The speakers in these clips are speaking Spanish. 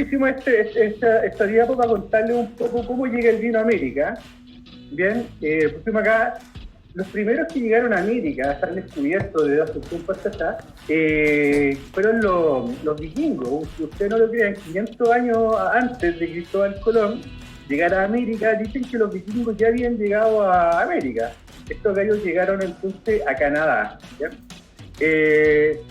hicimos esta diapo para contarles un poco cómo llega el vino a América. Bien, pusimos acá los primeros que llegaron a América, están descubiertos desde hace un tiempo hasta acá, fueron los vikingos. Si ustedes no lo crean, 500 años antes de Cristóbal Colón llegar a América, dicen que los vikingos ya habían llegado a América. Estos gallos llegaron entonces a Canadá. ¿Ya?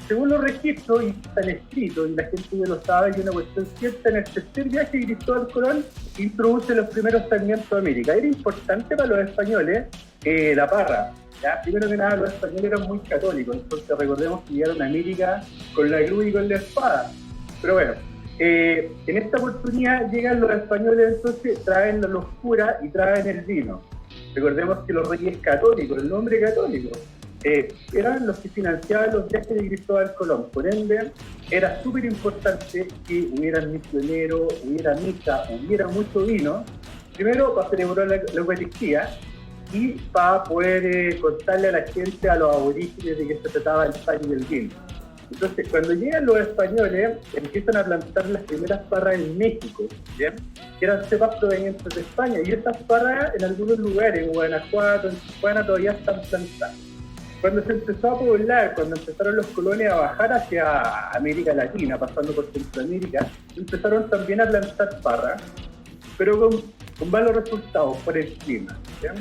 Según los registros, y están escritos, y la gente ya lo sabe, hay una cuestión cierta: en el tercer viaje Cristóbal Colón introduce los primeros sarmientos a América. Era importante para los españoles la parra. ¿Ya? Primero que nada, los españoles eran muy católicos, entonces recordemos que llegaron a América con la cruz y con la espada. Pero bueno, en esta oportunidad llegan los españoles, entonces traen la locura y traen el vino. Recordemos que los reyes católicos, el nombre católico, eran los que financiaban los viajes de Cristóbal Colón. Por ende, era súper importante que hubieran misioneros, hubiera misa, hubiera mucho vino, primero para celebrar la Eucaristía y para poder contarle a la gente, a los aborígenes, de que se trataba el pan y el vino. Entonces, cuando llegan los españoles, empiezan a plantar las primeras parras en México, ¿bien? Que eran cepas provenientes de España, y estas parras en algunos lugares, en Guanajuato, en Tijuana, todavía están plantadas. Cuando se empezó a poblar, cuando empezaron los colones a bajar hacia América Latina, pasando por Centroamérica, empezaron también a plantar parras, pero con malos resultados por el clima, ¿bien?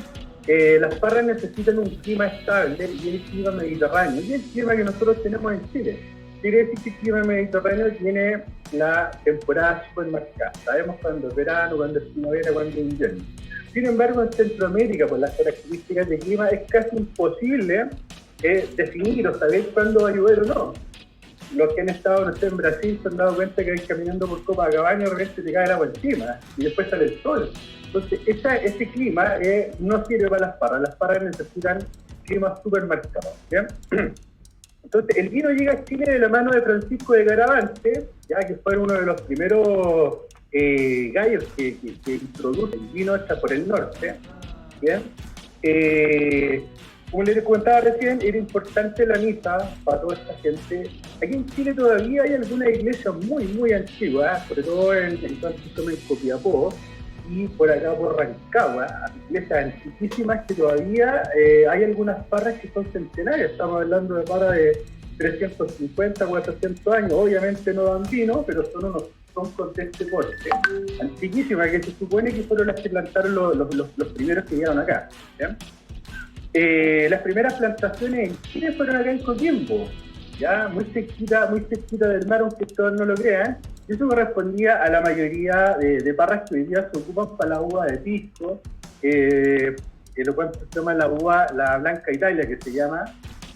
Las parras necesitan un clima estable y el clima mediterráneo, y el clima que nosotros tenemos en Chile. Quiere decir que el clima mediterráneo tiene la temporada súper marcada. Sabemos cuándo es verano, cuándo es primavera, cuándo es invierno. Sin embargo, en Centroamérica, por las características de clima, es casi imposible definir o saber cuándo va a llover o no. Los que han estado, no sé, en Brasil se han dado cuenta que caminando por Copacabana de repente te cae el agua encima y después sale el sol. Entonces, ese clima no sirve para las parras necesitan climas súper marcados. ¿Bien? Entonces, el vino llega a Chile de la mano de Francisco de Garavante, ya que fue uno de los primeros gallos que introduce el vino hasta por el norte. ¿Bien? Como les comentaba recién, era importante la misa para toda esta gente. Aquí en Chile todavía hay algunas iglesias muy, muy antiguas, sobre todo en Copiapó y por acá por Rancagua, iglesias antiquísimas que todavía hay algunas parras que son centenarias. Estamos hablando de parras de 350, 400 años. Obviamente no dan vino, pero son unos troncos de este porte, antiquísimas, que se supone que fueron las que plantaron los primeros que llegaron acá. ¿Bien? Las primeras plantaciones en Chile fueron acá en Coquimbo, ya muy cerquita del mar, aunque todos no lo crean, y eso correspondía a la mayoría de parras que hoy día se ocupan para la uva de pisco, lo cual se llama la Blanca Italia, que se llama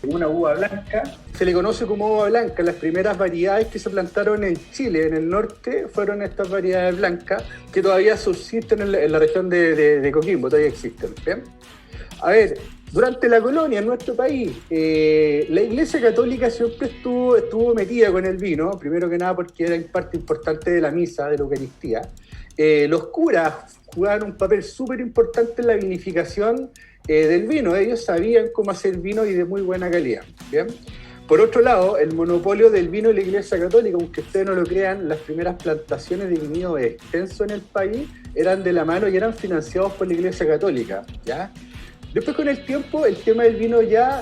una uva blanca. Se le conoce como uva blanca. Las primeras variedades que se plantaron en Chile, en el norte, fueron estas variedades blancas, que todavía subsisten en la región de Coquimbo, todavía existen. ¿Bien? A ver, durante la colonia en nuestro país, la Iglesia Católica siempre estuvo metida con el vino, primero que nada porque era parte importante de la misa, de la Eucaristía. Los curas jugaban un papel súper importante en la vinificación del vino. Ellos sabían cómo hacer vino y de muy buena calidad. ¿Bien? Por otro lado, el monopolio del vino de la Iglesia Católica, aunque ustedes no lo crean, las primeras plantaciones de viñedo extenso en el país eran de la mano y eran financiados por la Iglesia Católica, ¿ya? Después, con el tiempo, el tema del vino ya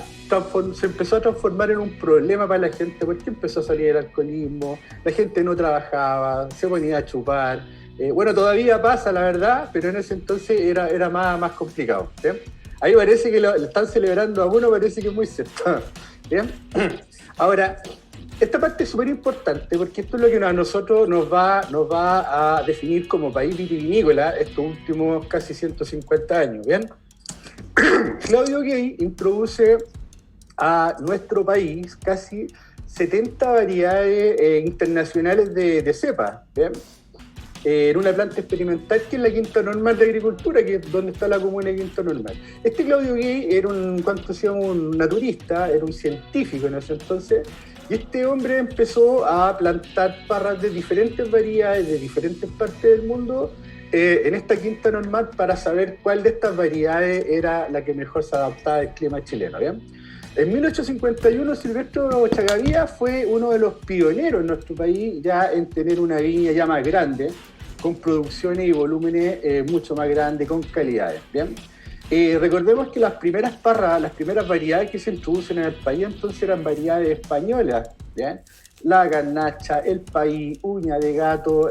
se empezó a transformar en un problema para la gente, porque empezó a salir el alcoholismo, la gente no trabajaba, se ponía a chupar. Bueno, todavía pasa, la verdad, pero en ese entonces era más complicado. ¿Bien? Ahí parece que lo están celebrando a uno, parece que es muy cierto. ¿Bien? Ahora, esta parte es súper importante, porque esto es lo que a nosotros nos va a definir como país vitivinícola estos últimos casi 150 años. ¿Bien? Claudio Gay introduce a nuestro país casi 70 variedades internacionales de cepa, ¿bien? En una planta experimental que es la Quinta Normal de Agricultura, que es donde está la comuna Quinta Normal. Claudio Gay era un naturista, era un científico en ese entonces, y este hombre empezó a plantar parras de diferentes variedades de diferentes partes del mundo en esta Quinta Normal para saber cuál de estas variedades era la que mejor se adaptaba al clima chileno. ¿Bien? En 1851 Silvestre Chagavía fue uno de los pioneros en nuestro país ya en tener una viña ya más grande, con producciones y volúmenes mucho más grandes, con calidades, ¿bien? Recordemos que las primeras parras, las primeras variedades que se introducen en el país entonces eran variedades españolas, ¿bien? La garnacha, el país, uña de gato,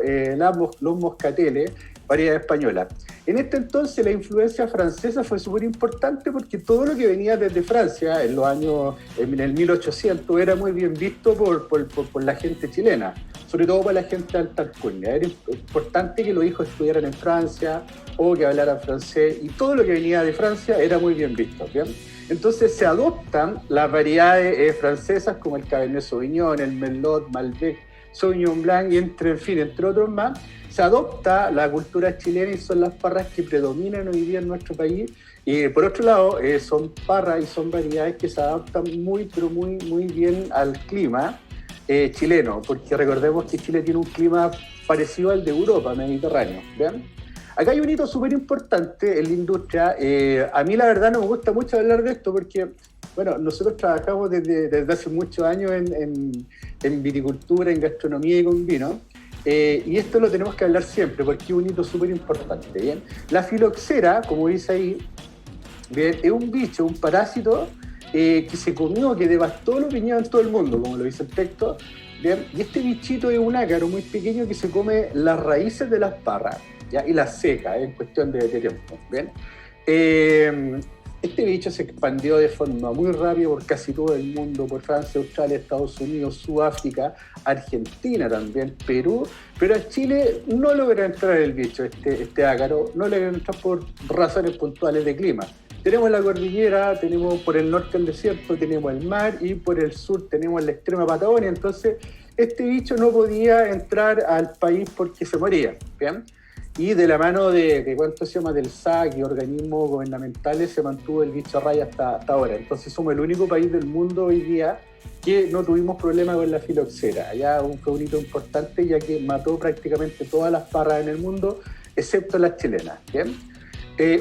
los moscateles, variedades españolas. En este entonces la influencia francesa fue súper importante porque todo lo que venía desde Francia en los años, en el 1800, era muy bien visto por la gente chilena, sobre todo por la gente de alta alcurnia. Era importante que los hijos estudiaran en Francia o que hablaran francés, y todo lo que venía de Francia era muy bien visto, ¿bien? Entonces se adoptan las variedades francesas como el Cabernet Sauvignon, el Merlot, Malbec, Sauvignon Blanc y entre otros más. Se adopta la cultura chilena y son las parras que predominan hoy día en nuestro país. Y por otro lado, son parras y son variedades que se adaptan pero muy bien al clima chileno, porque recordemos que Chile tiene un clima parecido al de Europa, mediterráneo, ¿bien? Acá hay un hito súper importante en la industria. A mí la verdad no me gusta mucho hablar de esto porque, bueno, nosotros trabajamos desde hace muchos años en viticultura, en gastronomía y con vino. Y esto lo tenemos que hablar siempre porque es un hito súper importante, ¿bien? La filoxera, como dice ahí, ¿bien? Es un bicho, un parásito que se comió, que devastó los viñedos en todo el mundo, como lo dice el texto, ¿bien? Y este bichito es un ácaro muy pequeño que se come las raíces de las parras, ¿ya? Y las seca, en cuestión de tiempo, ¿bien? Este bicho se expandió de forma muy rápida por casi todo el mundo, por Francia, Australia, Estados Unidos, Sudáfrica, Argentina también, Perú, pero a Chile no logra entrar el bicho, este ácaro, no logra entrar por razones puntuales de clima. Tenemos la cordillera, tenemos por el norte el desierto, tenemos el mar, y por el sur tenemos la extrema Patagonia. Entonces este bicho no podía entrar al país porque se moría, ¿bien? Y de la mano de ¿cuánto se llama? Del SAC y organismos gubernamentales se mantuvo el bicho a raya hasta ahora. Entonces somos el único país del mundo hoy día que no tuvimos problema con la filoxera. Ya fue un hito importante, ya que mató prácticamente todas las parras en el mundo, excepto las chilenas, ¿bien?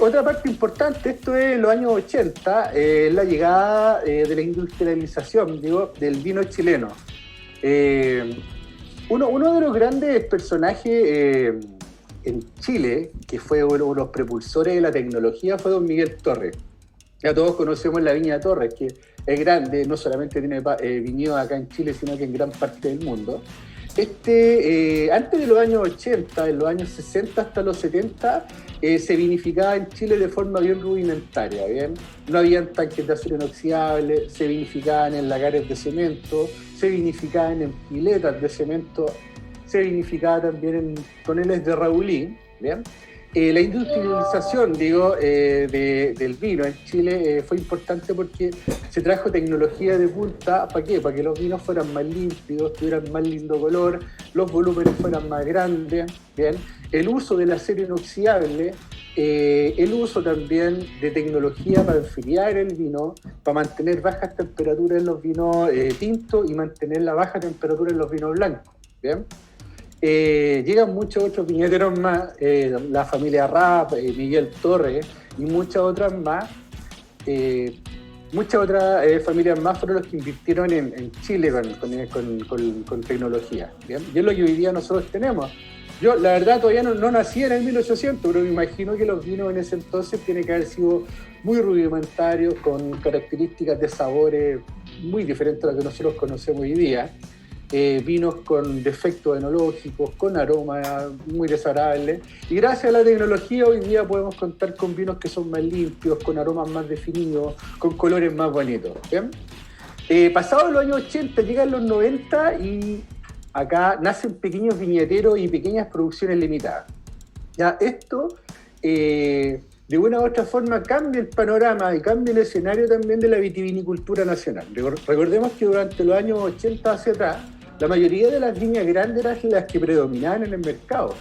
Otra parte importante, esto es en los años 80, la llegada de la industrialización, del vino chileno. Uno de los grandes personajes en Chile, que fue uno de los propulsores de la tecnología, fue don Miguel Torres. Ya todos conocemos la viña de Torres, que es grande, no solamente tiene viñedos acá en Chile, sino que en gran parte del mundo. Antes de los años 80, en los años 60 hasta los 70, se vinificaba en Chile de forma bien rudimentaria, ¿bien? No habían tanques de acero inoxidable, se vinificaban en lagares de cemento, se vinificaban en piletas de cemento, se vinificaba también en toneles de Raulí, ¿bien? La industrialización, del vino en Chile fue importante porque se trajo tecnología de punta. ¿Para qué? Para que los vinos fueran más limpios, tuvieran más lindo color, los volúmenes fueran más grandes, ¿bien? El uso del acero inoxidable, el uso también de tecnología para enfriar el vino, para mantener bajas temperaturas en los vinos tintos y mantener la baja temperatura en los vinos blancos, ¿bien? Llegan muchos otros viñeteros más, la familia Rapp, Miguel Torres y muchas otras más. Muchas otras familias más fueron los que invirtieron en Chile con tecnología, ¿bien? Y es lo que hoy día nosotros tenemos. Yo, la verdad, todavía no nací en el 1800, pero me imagino que los vinos en ese entonces tienen que haber sido muy rudimentarios, con características de sabores muy diferentes a las que nosotros conocemos hoy día. Vinos con defectos enológicos, con aromas muy desagradables, y gracias a la tecnología hoy día podemos contar con vinos que son más limpios, con aromas más definidos, con colores más bonitos, ¿bien? Pasados los años 80 llegan los 90 y acá nacen pequeños viñeteros y pequeñas producciones limitadas. Ya esto de una u otra forma cambia el panorama y cambia el escenario también de la vitivinicultura nacional. Recordemos que durante los años 80 hacia atrás, la mayoría de las viñas grandes eran las que predominaban en el mercado.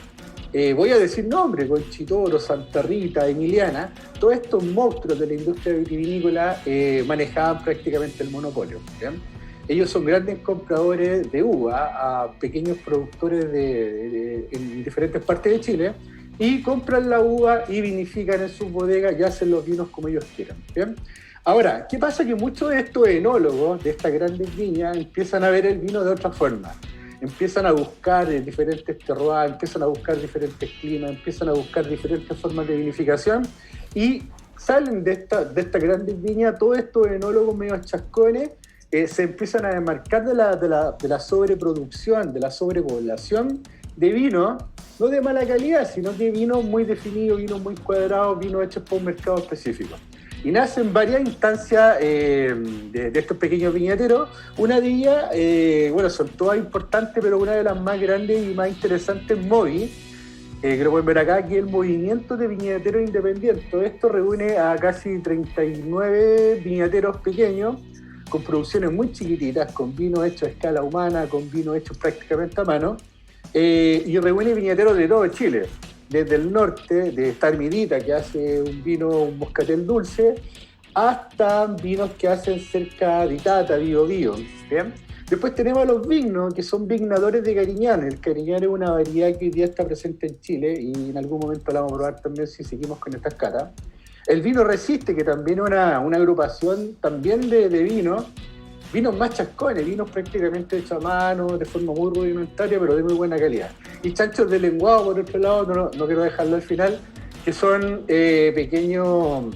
Voy a decir nombres: Conchitoro, Santa Rita, Emiliana. Todos estos monstruos de la industria vitivinícola manejaban prácticamente el monopolio, ¿bien? Ellos son grandes compradores de uva a pequeños productores en diferentes partes de Chile, y compran la uva y vinifican en sus bodegas y hacen los vinos como ellos quieran. ¿Bien? Ahora, ¿qué pasa? Que muchos de estos enólogos de estas grandes viñas empiezan a ver el vino de otra forma. Empiezan a buscar diferentes terroirs, empiezan a buscar diferentes climas, empiezan a buscar diferentes formas de vinificación y salen de esta grandes viñas todos estos enólogos medio chascones, se empiezan a desmarcar de la sobreproducción, de la sobrepoblación de vino, no de mala calidad, sino de vinos muy definidos, vinos muy cuadrados, vinos hechos para un mercado específico. Y nacen varias instancias de estos pequeños viñateros. Una de ellas, bueno, son todas importantes, pero una de las más grandes y más interesantes es Movi, que lo pueden ver acá, que es el movimiento de viñateros independientes. Esto reúne a casi 39 viñateros pequeños, con producciones muy chiquititas, con vinos hechos a escala humana, con vinos hechos prácticamente a mano, y reúne viñateros de todo Chile. Desde el norte, de esta Ermidita, que hace un vino, un moscatel dulce, hasta vinos que hacen cerca de Itata, Biobío, ¿bien? Después tenemos a los vignos, que son vignadores de Cariñán. El Cariñán es una variedad que hoy día está presente en Chile y en algún momento la vamos a probar también si seguimos con estas catas. El vino Resiste, que también es una agrupación también de vinos más chascones, vinos prácticamente hechos a mano, de forma muy rudimentaria, pero de muy buena calidad. Y Chanchos de Lenguado, por otro lado, no quiero dejarlo al final, que son pequeños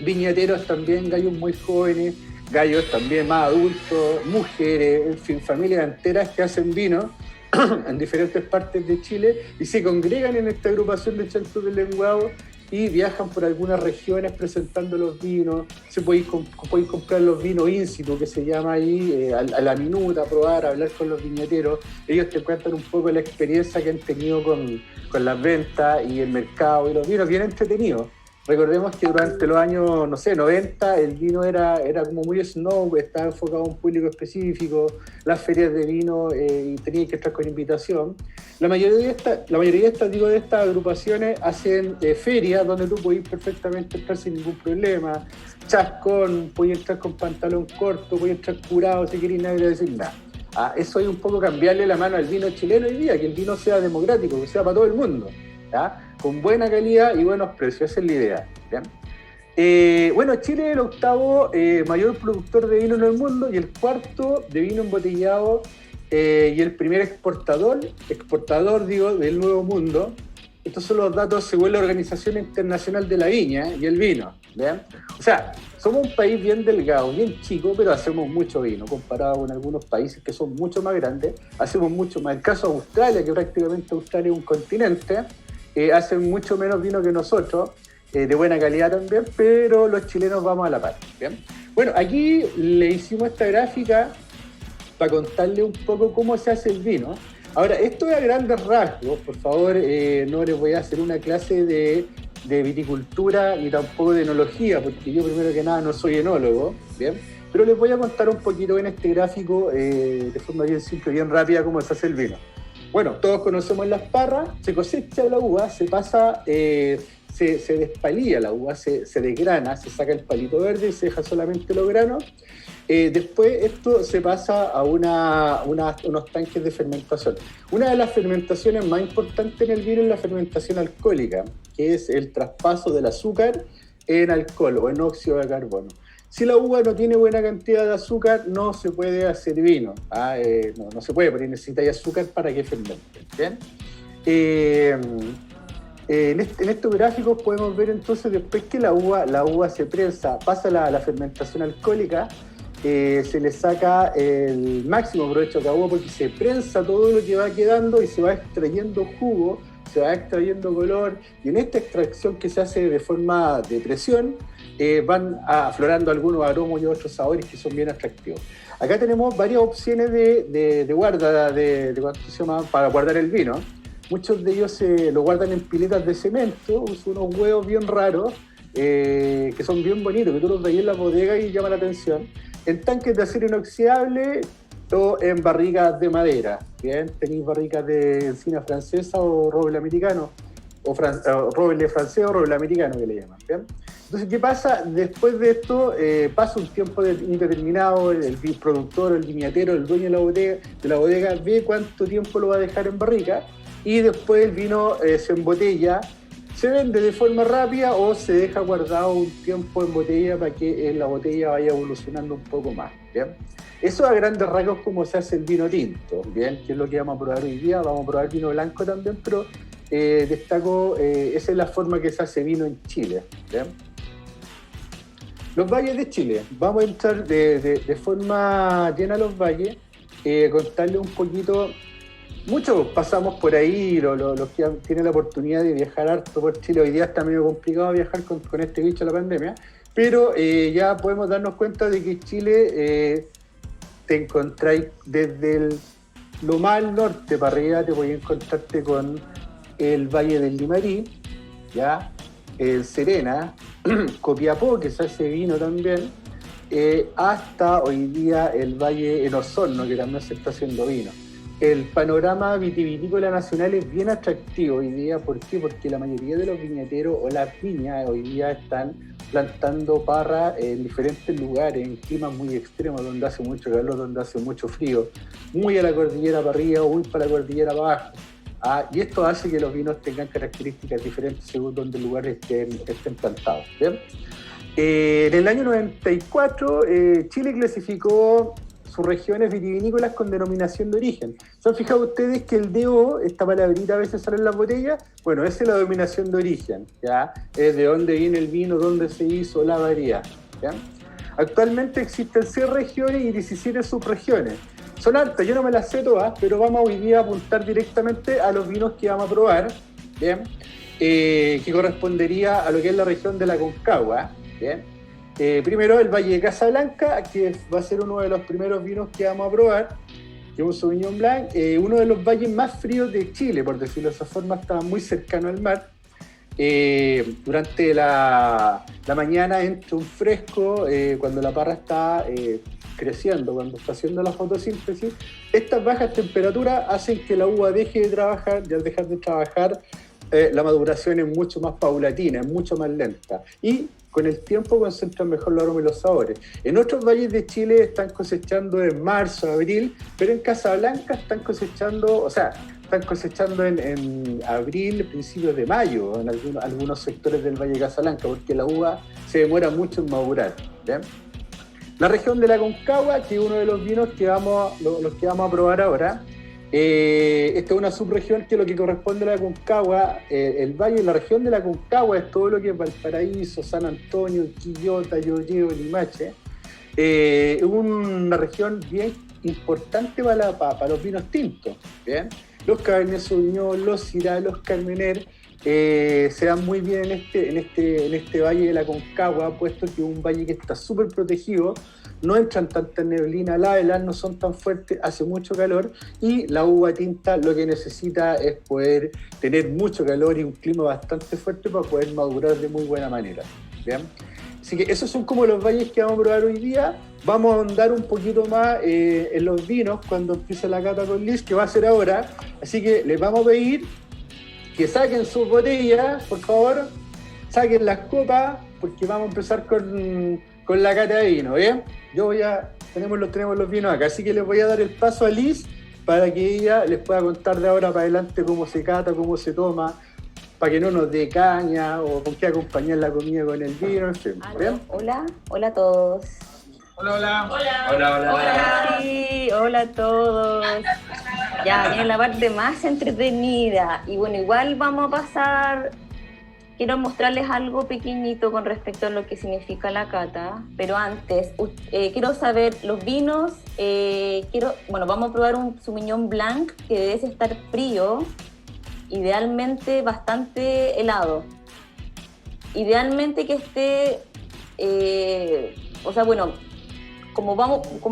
viñateros también, gallos muy jóvenes, gallos también más adultos, mujeres, en fin, familias enteras que hacen vino en diferentes partes de Chile y se congregan en esta agrupación de Chanchos de Lenguado y viajan por algunas regiones presentando los vinos. Se pueden comprar los vinos in situ, que se llama ahí, a la minuta, probar, hablar con los viñateros. Ellos te cuentan un poco la experiencia que han tenido con las ventas y el mercado y los vinos, bien entretenidos. Recordemos que durante los años, no sé, 90, el vino era como muy snob, estaba enfocado a un público específico, las ferias de vino y tenía que estar con invitación. La mayoría de estas agrupaciones hacen ferias donde tú puedes perfectamente entrar sin ningún problema, chascón, puedes entrar con pantalón corto, puedes entrar curado si querés, nadie va a decir nada. Eso es un poco cambiarle la mano al vino chileno hoy día, que el vino sea democrático, que sea para todo el mundo, ¿ya? Con buena calidad y buenos precios, esa es la idea, ¿bien? Bueno, Chile es el octavo mayor productor de vino en el mundo y el cuarto de vino embotellado y el primer exportador del Nuevo Mundo. Estos son los datos según la Organización Internacional de la Viña y el Vino, ¿bien? O sea, somos un país bien delgado, bien chico, pero hacemos mucho vino comparado con algunos países que son mucho más grandes, hacemos mucho más. El caso de Australia, que prácticamente Australia es un continente, hacen mucho menos vino que nosotros, de buena calidad también, pero los chilenos vamos a la par, ¿bien? Bueno, aquí le hicimos esta gráfica para contarle un poco cómo se hace el vino. Ahora, esto es a grandes rasgos, por favor, no les voy a hacer una clase de viticultura ni tampoco de enología, porque yo primero que nada no soy enólogo, ¿bien? Pero les voy a contar un poquito en este gráfico, de forma bien simple, bien rápida, cómo se hace el vino. Bueno, todos conocemos las parras, se cosecha la uva, se pasa, se despalía la uva, se desgrana, se saca el palito verde y se deja solamente los granos. Después esto se pasa a unos tanques de fermentación. Una de las fermentaciones más importantes en el vino es la fermentación alcohólica, que es el traspaso del azúcar en alcohol o en óxido de carbono. Si la uva no tiene buena cantidad de azúcar, no se puede hacer vino. No se puede, porque necesitáis azúcar para que fermente. ¿Bien? En estos gráficos podemos ver entonces después que la uva se prensa, pasa la fermentación alcohólica, se le saca el máximo provecho a la uva porque se prensa todo lo que va quedando y se va extrayendo jugo, se va extrayendo color, y en esta extracción que se hace de forma de presión, van aflorando algunos aromas y otros sabores que son bien atractivos. Acá tenemos varias opciones de guarda, para guardar el vino. Muchos de ellos lo guardan en piletas de cemento, usan unos huevos bien raros, que son bien bonitos, que tú los veis en la bodega y llaman la atención. En tanques de acero inoxidable o en barricas de madera. Bien, tenéis barricas de encina francesa o roble americano, o roble francés o roble americano que le llaman. ¿Bien? Entonces, ¿qué pasa? Después de esto, pasa un tiempo indeterminado, el productor, el viñatero, el dueño de la bodega ve cuánto tiempo lo va a dejar en barrica y después el vino se embotella se vende de forma rápida o se deja guardado un tiempo en botella para que la botella vaya evolucionando un poco más, ¿bien? Eso a grandes rasgos como se hace el vino tinto, ¿bien? Que es lo que vamos a probar hoy día. Vamos a probar vino blanco también, pero destaco, esa es la forma que se hace vino en Chile, ¿bien? Los valles de Chile. Vamos a entrar de forma llena a los valles, contarle un poquito. Muchos pasamos por ahí, los que tienen la oportunidad de viajar harto por Chile. Hoy día está medio complicado viajar con este bicho de la pandemia, pero ya podemos darnos cuenta de que Chile te encontráis desde lo más al norte para arriba, te voy a encontrarte con el Valle del Limarí, ¿ya? El Serena, Copiapó, que se hace vino también, hasta hoy día el Valle en Osorno, que también se está haciendo vino. El panorama vitivinícola nacional es bien atractivo hoy día. ¿Por qué? Porque la mayoría de los viñeteros o las viñas hoy día están plantando parra en diferentes lugares, en climas muy extremos, donde hace mucho calor, donde hace mucho frío, muy a la cordillera para arriba o muy para la cordillera para abajo. Y esto hace que los vinos tengan características diferentes según donde el lugar estén plantados, ¿bien? En el año 94, Chile clasificó sus regiones vitivinícolas con denominación de origen. ¿Se han fijado ustedes que el DO, esta palabrita a veces sale en las botellas? Bueno, esa es la denominación de origen, ¿ya? Es de dónde viene el vino, dónde se hizo, la variedad, ¿ya? Actualmente existen 6 regiones y 17 subregiones. Son altas, yo no me las sé todas, pero vamos hoy día a apuntar directamente a los vinos que vamos a probar, ¿bien? Que correspondería a lo que es la región de la Concagua, ¿bien? Primero el Valle de Casablanca, que va a ser uno de los primeros vinos que vamos a probar, que es un Sauvignon Blanc, uno de los valles más fríos de Chile, por decirlo de esa forma, está muy cercano al mar. Durante la mañana entra un fresco, cuando la parra está creciendo, cuando está haciendo la fotosíntesis. Estas bajas temperaturas hacen que la uva deje de trabajar, y al dejar de trabajar, la maduración es mucho más paulatina, es mucho más lenta. Y con el tiempo concentran mejor los aromas y los sabores. En otros valles de Chile están cosechando en marzo, abril, pero en Casablanca están cosechando en abril, principios de mayo, en algunos sectores del Valle de Casablanca, porque la uva se demora mucho en madurar, ¿bien? La región de la Concagua, que es uno de los vinos que los que vamos a probar ahora. Esta es una subregión que lo que corresponde a la Concagua, el valle, la región de la Concagua es todo lo que es Valparaíso, San Antonio, Quillota, Llolleo, Limache. Es una región bien importante para los vinos tintos, ¿bien? Los Cabernet Sauvignon, los Syrah, los Carmener se dan muy bien en este valle de la Concagua, puesto que es un valle que está súper protegido. No entran tanta neblina, las heladas no son tan fuertes, hace mucho calor y la uva tinta lo que necesita es poder tener mucho calor y un clima bastante fuerte para poder madurar de muy buena manera, ¿bien? Así que esos son como los valles que vamos a probar hoy día. Vamos a ahondar un poquito más en los vinos cuando empiece la cata con Liz, que va a ser ahora. Así que les vamos a pedir que saquen sus botellas, por favor, saquen las copas, porque vamos a empezar con la cata de vino, ¿bien? Tenemos los vinos acá, así que les voy a dar el paso a Liz para que ella les pueda contar de ahora para adelante cómo se cata, cómo se toma, para que no nos dé caña o con qué acompañar la comida con el vino, en fin, ¿bien? Hola a todos. Hola. Sí, hola a todos. Ya, viene la parte más entretenida. Y bueno, igual vamos a pasar. Quiero mostrarles algo pequeñito con respecto a lo que significa la cata, pero antes quiero saber los vinos. Vamos a probar un Sauvignon Blanc que debe estar frío, idealmente bastante helado. Idealmente que esté, como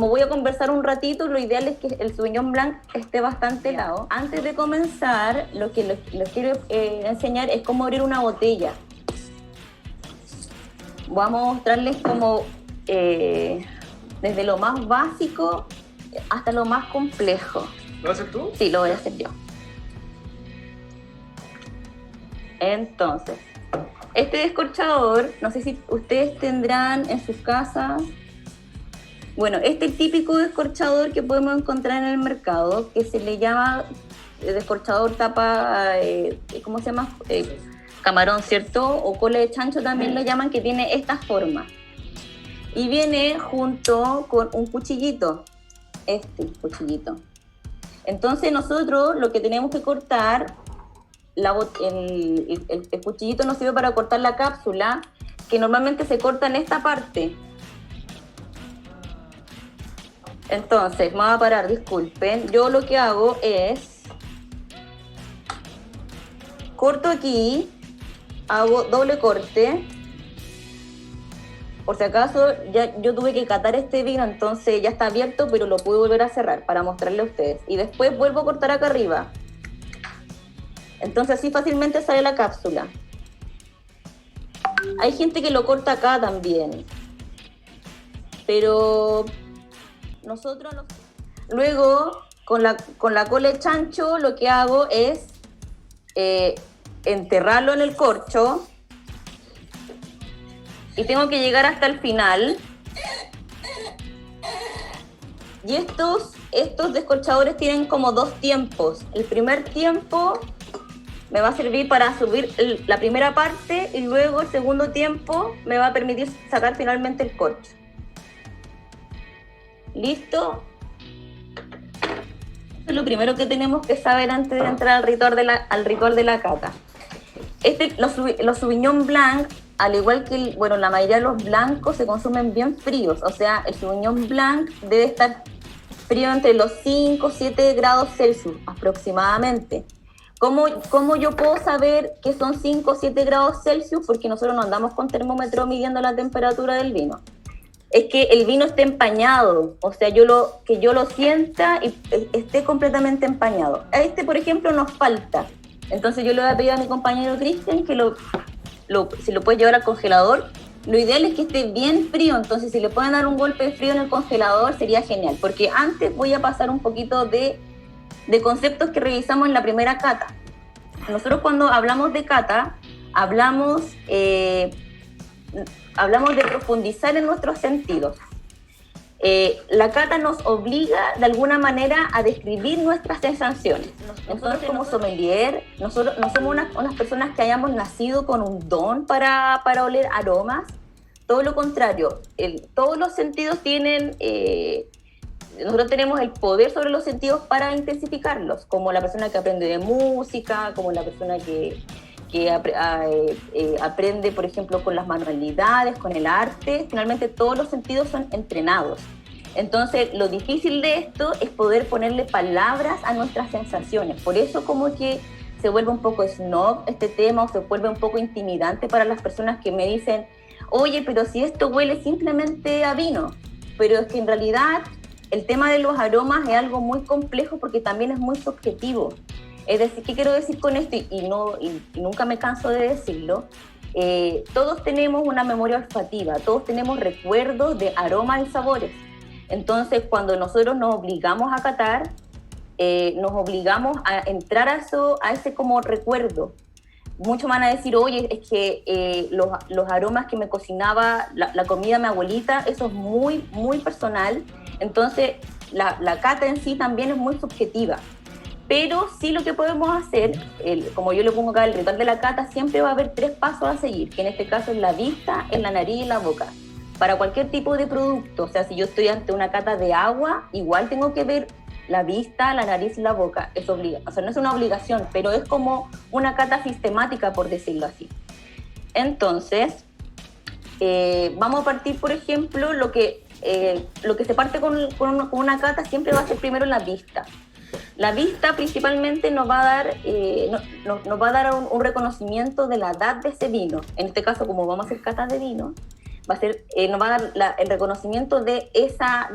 voy a conversar un ratito, lo ideal es que el Sauvignon Blanc esté bastante helado. Antes de comenzar, lo que les quiero enseñar es cómo abrir una botella. Vamos a mostrarles cómo desde lo más básico hasta lo más complejo. ¿Lo vas a hacer tú? Sí, lo voy a hacer yo. Entonces, este descorchador, no sé si ustedes tendrán en sus casas. Bueno, este es el típico descorchador que podemos encontrar en el mercado, que se le llama descorchador tapa, ¿cómo se llama? camarón, ¿cierto? O cola de chancho también lo llaman, que tiene esta forma. Y viene junto con un cuchillito, este cuchillito. Entonces nosotros lo que tenemos que cortar, el cuchillito nos sirve para cortar la cápsula, que normalmente se corta en esta parte. Entonces, me voy a parar, disculpen. Yo lo que hago es corto aquí, hago doble corte. Por si acaso, ya yo tuve que catar este vino, entonces ya está abierto, pero lo pude volver a cerrar para mostrarle a ustedes. Y después vuelvo a cortar acá arriba. Entonces así fácilmente sale la cápsula. Hay gente que lo corta acá también. Pero nosotros... Luego, con la cola de chancho, lo que hago es enterrarlo en el corcho. Y tengo que llegar hasta el final. Y estos descorchadores tienen como dos tiempos. El primer tiempo me va a servir para subir la primera parte y luego el segundo tiempo me va a permitir sacar finalmente el corcho. ¿Listo? Eso es lo primero que tenemos que saber antes de entrar al ritual de la cata. Los Sauvignon Blanc, al igual que la mayoría de los blancos, se consumen bien fríos. O sea, el Sauvignon Blanc debe estar frío entre los 5 o 7 grados Celsius aproximadamente. ¿Cómo yo puedo saber que son 5 o 7 grados Celsius? Porque nosotros no andamos con termómetro midiendo la temperatura del vino. Es que el vino esté empañado, o sea, que yo lo sienta y esté completamente empañado. A por ejemplo, nos falta. Entonces yo le voy a pedir a mi compañero Cristian que si lo puede llevar al congelador. Lo ideal es que esté bien frío, entonces si le pueden dar un golpe de frío en el congelador sería genial, porque antes voy a pasar un poquito de conceptos que revisamos en la primera cata. Nosotros cuando hablamos de cata, hablamos de profundizar en nuestros sentidos. La cata nos obliga de alguna manera a describir nuestras sensaciones. Nosotros como sommelier, nosotros no somos unas personas que hayamos nacido con un don para oler aromas. Todo lo contrario, todos los sentidos tienen... nosotros tenemos el poder sobre los sentidos para intensificarlos, como la persona que aprende de música, como la persona que aprende, por ejemplo, con las manualidades, con el arte. Finalmente todos los sentidos son entrenados. Entonces lo difícil de esto es poder ponerle palabras a nuestras sensaciones. Por eso como que se vuelve un poco snob este tema, o se vuelve un poco intimidante para las personas que me dicen, oye, pero si esto huele simplemente a vino. Pero es que en realidad el tema de los aromas es algo muy complejo porque también es muy subjetivo. Es decir, ¿qué quiero decir con esto? Y nunca me canso de decirlo. Todos tenemos una memoria olfativa, todos tenemos recuerdos de aromas y sabores. Entonces, cuando nosotros nos obligamos a catar, nos obligamos a entrar a ese como recuerdo. Muchos van a decir, oye, es que los aromas que me cocinaba la comida de mi abuelita, eso es muy, muy personal. Entonces, la cata en sí también es muy subjetiva. Pero sí lo que podemos hacer, como yo le pongo acá, el ritual de la cata, siempre va a haber 3 pasos a seguir, que en este caso es la vista, en la nariz y en la boca. Para cualquier tipo de producto, o sea, si yo estoy ante una cata de agua, igual tengo que ver la vista, la nariz y la boca. Es o sea, no es una obligación, pero es como una cata sistemática, por decirlo así. Entonces, vamos a partir, por ejemplo, lo que se parte con una cata siempre va a ser primero la vista. La vista principalmente nos va a dar un reconocimiento de la edad de ese vino. En este caso, como vamos a hacer catas de vino, nos va a dar el reconocimiento de esa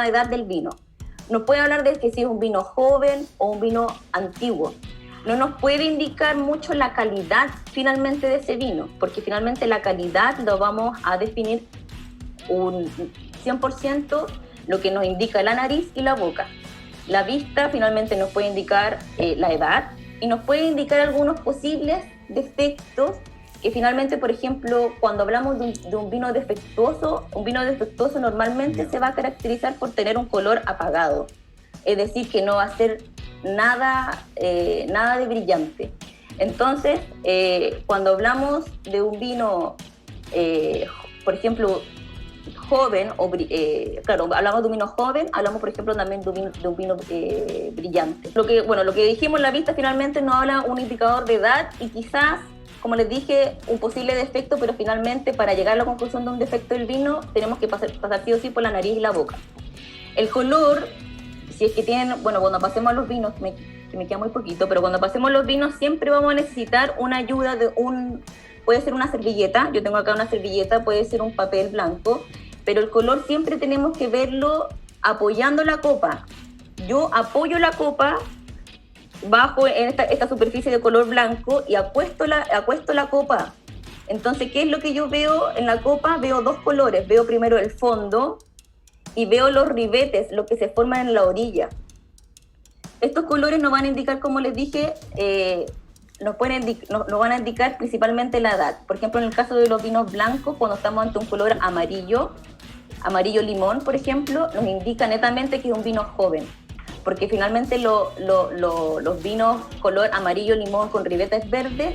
edad del vino. Nos puede hablar de que si es un vino joven o un vino antiguo. No nos puede indicar mucho la calidad finalmente de ese vino, porque finalmente la calidad lo vamos a definir un 100% lo que nos indica la nariz y la boca. La vista finalmente nos puede indicar la edad y nos puede indicar algunos posibles defectos que finalmente, por ejemplo, cuando hablamos de un vino defectuoso normalmente se va a caracterizar por tener un color apagado. Es decir, que no va a ser nada de brillante. Entonces, cuando hablamos de un vino, por ejemplo, joven, claro, hablamos de un vino joven, hablamos, por ejemplo, también de un vino brillante. Lo que dijimos en la vista finalmente nos habla un indicador de edad y quizás, como les dije, un posible defecto, pero finalmente para llegar a la conclusión de un defecto del vino tenemos que pasar sí o sí por la nariz y la boca. El color, si es que tienen, cuando pasemos a los vinos, que me queda muy poquito, pero cuando pasemos a los vinos siempre vamos a necesitar una ayuda puede ser una servilleta, yo tengo acá una servilleta, puede ser un papel blanco, pero el color siempre tenemos que verlo apoyando la copa. Yo apoyo la copa bajo en esta superficie de color blanco y acuesto la copa. Entonces, ¿qué es lo que yo veo en la copa? Veo dos colores. Veo primero el fondo y veo los ribetes, lo que se forman en la orilla. Estos colores nos van a indicar, como les dije, nos van a indicar principalmente la edad. Por ejemplo, en el caso de los vinos blancos, cuando estamos ante un color amarillo limón, por ejemplo, nos indica netamente que es un vino joven. Porque finalmente los vinos color amarillo limón con ribetes verdes,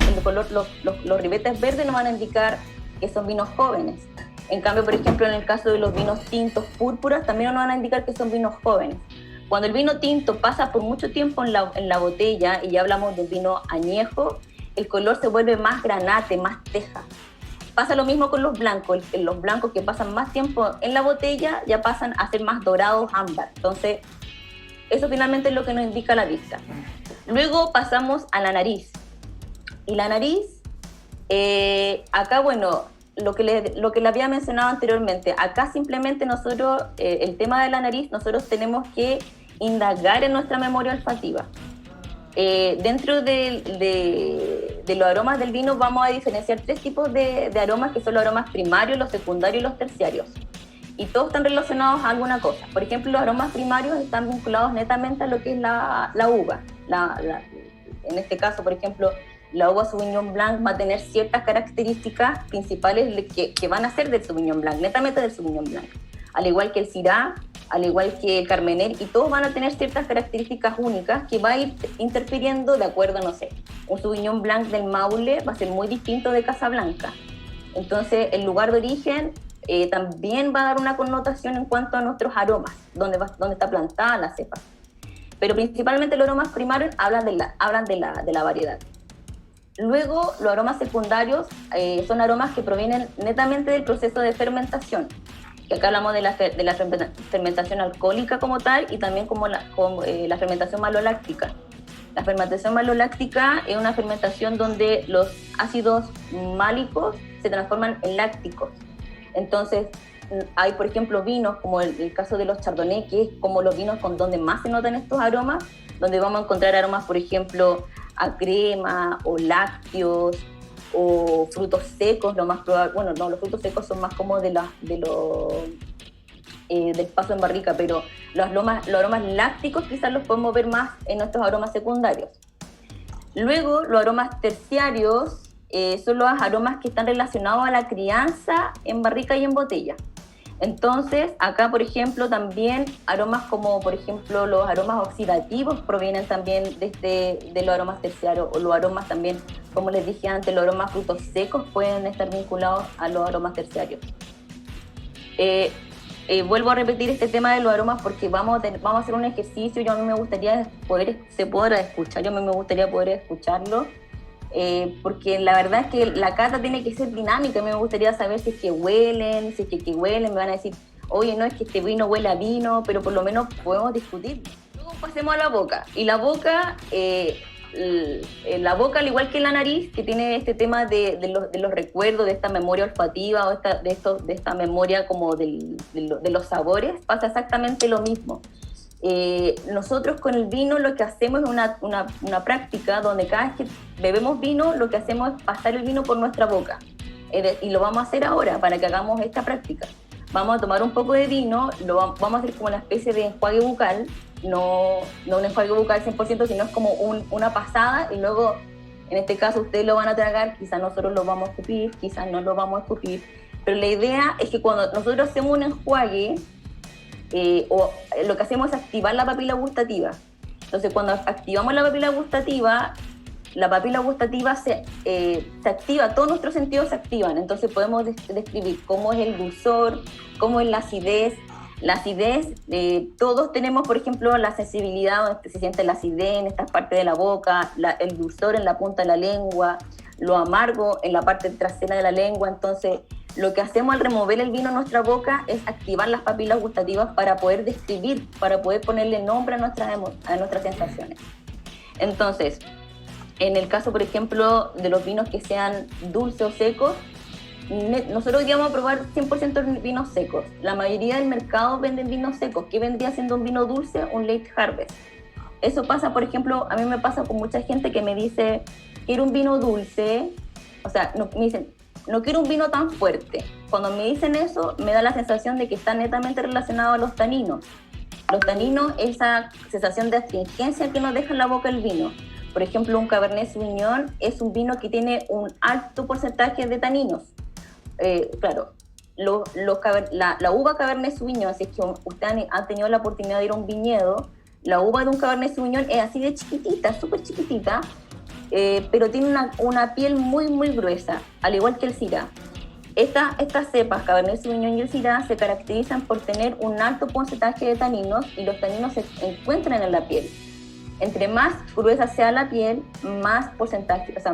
los ribetes verdes nos van a indicar que son vinos jóvenes. En cambio, por ejemplo, en el caso de los vinos tintos púrpuras, también nos van a indicar que son vinos jóvenes. Cuando el vino tinto pasa por mucho tiempo en la botella, y ya hablamos de un vino añejo, el color se vuelve más granate, más teja. Pasa lo mismo con los blancos. Los blancos que pasan más tiempo en la botella ya pasan a ser más dorados, ámbar. Entonces, eso finalmente es lo que nos indica la vista. Luego pasamos a la nariz. Y la nariz, acá, lo que le había mencionado anteriormente, acá simplemente nosotros, el tema de la nariz, nosotros tenemos que indagar en nuestra memoria olfativa. Dentro de los aromas del vino vamos a diferenciar tres tipos de aromas, que son los aromas primarios, los secundarios y los terciarios. Y todos están relacionados a alguna cosa. Por ejemplo, los aromas primarios están vinculados netamente a lo que es la uva. En este caso, por ejemplo, la uva Sauvignon Blanc va a tener ciertas características principales que van a ser del Sauvignon Blanc, netamente del Sauvignon Blanc. Al igual que el Syrah, al igual que el Carmener, y todos van a tener ciertas características únicas que va a ir interfiriendo de acuerdo, no sé, un Sauvignon Blanc del Maule va a ser muy distinto de Casablanca. Entonces, el lugar de origen también va a dar una connotación en cuanto a nuestros aromas, donde está plantada la cepa. Pero principalmente los aromas primarios hablan de la variedad. Luego, los aromas secundarios son aromas que provienen netamente del proceso de fermentación, que acá hablamos de la fermentación alcohólica como tal y también como la fermentación maloláctica. La fermentación maloláctica es una fermentación donde los ácidos málicos se transforman en lácticos. Entonces, hay, por ejemplo, vinos como el caso de los Chardonnay, que es como los vinos con donde más se notan estos aromas, donde vamos a encontrar aromas, por ejemplo, a crema o lácteos o frutos secos, lo más probable. Bueno, no, los frutos secos son más como del paso en barrica, pero los aromas lácticos quizás los podemos ver más en nuestros aromas secundarios. Luego, los aromas terciarios son los aromas que están relacionados a la crianza en barrica y en botella. Entonces, acá, por ejemplo, también aromas como, por ejemplo, los aromas oxidativos provienen también de los aromas terciarios, o los aromas también, como les dije antes, los aromas frutos secos pueden estar vinculados a los aromas terciarios. Vuelvo a repetir este tema de los aromas porque vamos a hacer un ejercicio. A mí me gustaría poder escucharlo. Porque la verdad es que la cata tiene que ser dinámica. A mí me gustaría saber si es que huelen, me van a decir, oye, no, es que este vino huele a vino, pero por lo menos podemos discutir. Luego pasemos a la boca. Y la boca, al igual que la nariz, que tiene este tema de los recuerdos, de esta memoria olfativa, o de esta memoria como de los sabores, pasa exactamente lo mismo. Nosotros con el vino lo que hacemos es una práctica donde cada vez que bebemos vino, lo que hacemos es pasar el vino por nuestra boca. Y lo vamos a hacer ahora para que hagamos esta práctica. Vamos a tomar un poco de vino, vamos a hacer como una especie de enjuague bucal, no un enjuague bucal 100%, sino es como una pasada, y luego, en este caso, ustedes lo van a tragar, quizás nosotros lo vamos a escupir, quizás no lo vamos a escupir, pero la idea es que cuando nosotros hacemos un enjuague, lo que hacemos es activar la papila gustativa. Entonces, cuando activamos la papila gustativa, la papila gustativa se activa, todos nuestros sentidos se activan, entonces podemos describir cómo es el dulzor, cómo es la acidez. La acidez, todos tenemos, por ejemplo, la sensibilidad donde se siente la acidez en esta parte de la boca, el dulzor en la punta de la lengua, lo amargo en la parte trasera de la lengua. Entonces, lo que hacemos al remover el vino en nuestra boca es activar las papilas gustativas para poder describir, para poder ponerle nombre a nuestras sensaciones. Entonces, en el caso, por ejemplo, de los vinos que sean dulces o secos, nosotros hoy vamos a probar 100% vinos secos. La mayoría del mercado venden vinos secos. ¿Qué vendría siendo un vino dulce? Un late harvest. Eso pasa, por ejemplo, a mí me pasa con mucha gente que me dice, quiero un vino dulce, o sea, me dicen, no quiero un vino tan fuerte. Cuando me dicen eso, me da la sensación de que está netamente relacionado a los taninos. Los taninos, esa sensación de astringencia que nos deja en la boca el vino. Por ejemplo, un Cabernet Sauvignon es un vino que tiene un alto porcentaje de taninos. Claro, la uva Cabernet Sauvignon, si es que ustedes han tenido la oportunidad de ir a un viñedo, la uva de un Cabernet Sauvignon es así de chiquitita, súper chiquitita, pero tiene una piel muy, muy gruesa, al igual que el Syrah. Estas cepas, Cabernet Sauvignon y el Syrah, se caracterizan por tener un alto porcentaje de taninos, y los taninos se encuentran en la piel. Entre más gruesa sea la piel, más porcentaje, o sea,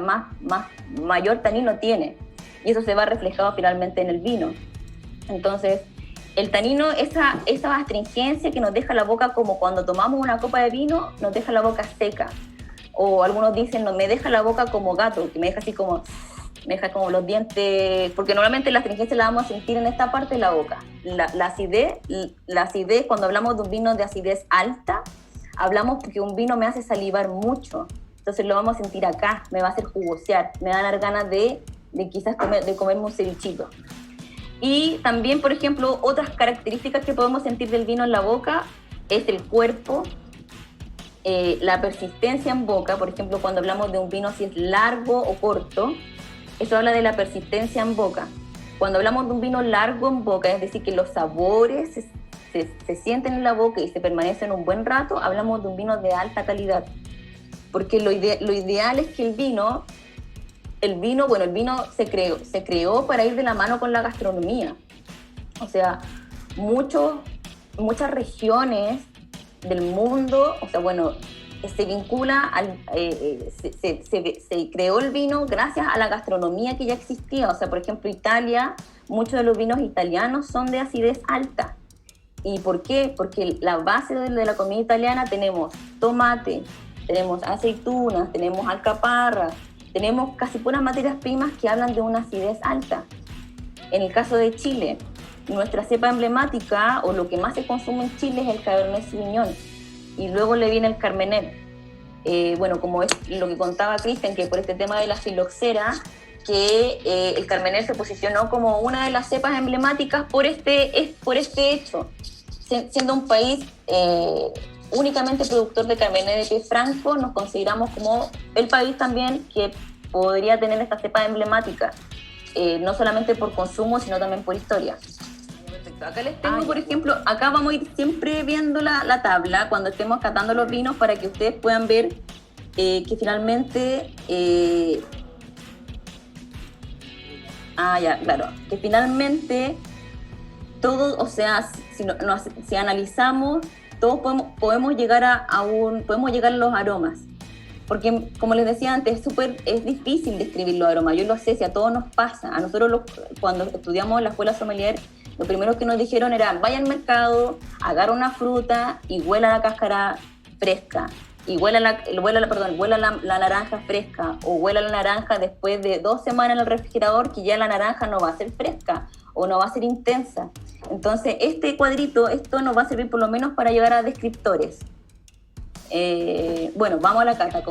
mayor tanino tiene. Y eso se va reflejado finalmente en el vino. Entonces, el tanino, esa astringencia que nos deja la boca, como cuando tomamos una copa de vino, nos deja la boca seca. O algunos dicen, no, me deja la boca como gato, que me deja así como, me deja como los dientes, porque normalmente la astringencia la vamos a sentir en esta parte de la boca. La acidez, cuando hablamos de un vino de acidez alta, hablamos porque un vino me hace salivar mucho. Entonces lo vamos a sentir acá, me va a hacer jugosear, me va a dar ganas de quizás comerme un cevichito. Y también, por ejemplo, otras características que podemos sentir del vino en la boca es el cuerpo, la persistencia en boca. Por ejemplo, cuando hablamos de un vino si es largo o corto, eso habla de la persistencia en boca. Cuando hablamos de un vino largo en boca, es decir, que los sabores se sienten en la boca y se permanecen un buen rato, hablamos de un vino de alta calidad. Porque lo ideal es que el vino se creó para ir de la mano con la gastronomía. O sea, muchas regiones del mundo, o sea, bueno, se vincula se creó el vino gracias a la gastronomía que ya existía. O sea, por ejemplo, Italia, muchos de los vinos italianos son de acidez alta. ¿Y por qué? Porque la base de la comida italiana tenemos tomate, tenemos aceitunas, tenemos alcaparras, tenemos casi puras materias primas que hablan de una acidez alta. En el caso de Chile, nuestra cepa emblemática, o lo que más se consume en Chile, es el Cabernet Sauvignon, y luego le viene el Carmener. Bueno, como es lo que contaba Cristian, que por este tema de la filoxera, que el Carmener se posicionó como una de las cepas emblemáticas por este hecho. Siendo un país únicamente productor de Cabernet de pie franco, nos consideramos como el país también que podría tener esta cepa emblemática, no solamente por consumo, sino también por historia. Perfecto. Acá les tengo, por ejemplo, acá vamos a ir siempre viendo la tabla cuando estemos catando los vinos, para que ustedes puedan ver que finalmente... claro, que finalmente todo, o sea, si analizamos, todos podemos llegar a los aromas, porque como les decía antes, es difícil describir los aromas. Yo lo sé, si a todos nos pasa. A nosotros cuando estudiamos en la escuela sommelier, lo primero que nos dijeron era: vaya al mercado, agarra una fruta y huela la cáscara fresca, y huela la naranja fresca, o huela la naranja después de 2 semanas en el refrigerador, que ya la naranja no va a ser fresca o no va a ser intensa. Entonces este cuadrito, esto nos va a servir por lo menos para llegar a descriptores. Bueno, vamos a la cata.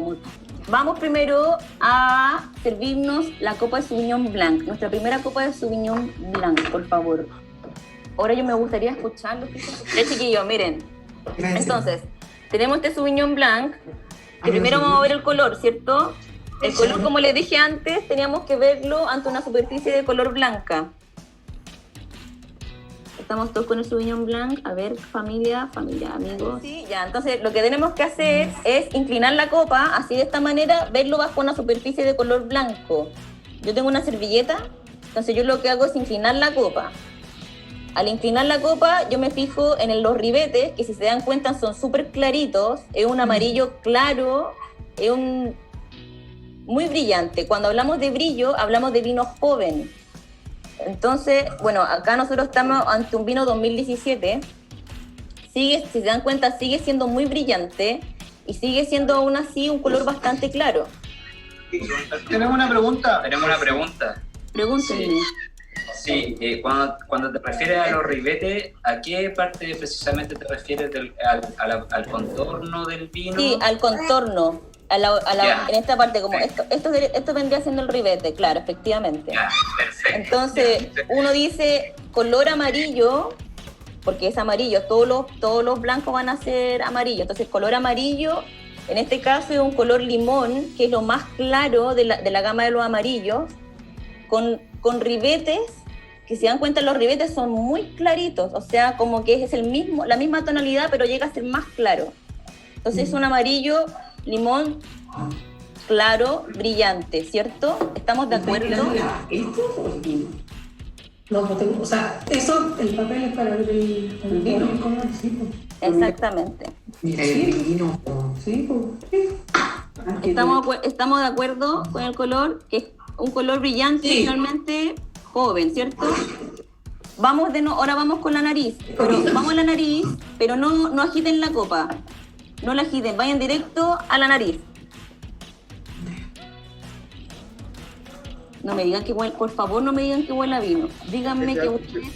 Vamos primero a servirnos la copa de Sauvignon Blanc, nuestra primera copa de Sauvignon Blanc, por favor. Ahora yo me gustaría escucharlo. Chiquillos, miren. Gracias. Entonces, tenemos este Sauvignon Blanc, que primero vamos a ver el color, ¿cierto? El color, como les dije antes, teníamos que verlo ante una superficie de color blanca. estamos todos con el Sauvignon Blanc. A ver, familia, amigos. Sí, ya, entonces lo que tenemos que hacer es inclinar la copa, así de esta manera, verlo bajo una superficie de color blanco. Yo tengo una servilleta, entonces yo lo que hago es inclinar la copa. Al inclinar la copa, yo me fijo en los ribetes, que si se dan cuenta son súper claritos, es un amarillo claro, es un muy brillante. Cuando hablamos de brillo, hablamos de vino joven. Entonces, bueno, acá nosotros estamos ante un vino 2017. Si se dan cuenta, sigue siendo muy brillante y sigue siendo aún así un color bastante claro. Tenemos una pregunta. Pregúntenme. Sí, cuando te refieres a los ribetes, ¿a qué parte precisamente te refieres al contorno del vino? Sí, al contorno. En esta parte, como esto vendría siendo el ribete, claro, efectivamente. Ya, perfecto. Entonces, uno dice color amarillo, porque es amarillo, todos los blancos van a ser amarillos. Entonces, color amarillo, en este caso es un color limón, que es lo más claro de la gama de los amarillos, con ribetes, que si dan cuenta los ribetes son muy claritos, o sea, como que es la misma tonalidad, pero llega a ser más claro. Entonces es un amarillo, limón, claro, brillante, ¿cierto? ¿Estamos de acuerdo? ¿Esto o el vino? No, o sea, eso, el papel es para el vino. Exactamente. Mira, el vino, sí, pues. Estamos de acuerdo con el color, que es un color brillante, sí. Finalmente joven, ¿cierto? Ahora vamos con la nariz, pero vamos a la nariz, pero no agiten la copa, no la agiten, vayan directo a la nariz. No me digan que huele, por favor, no me digan que huele a vino, díganme que huele.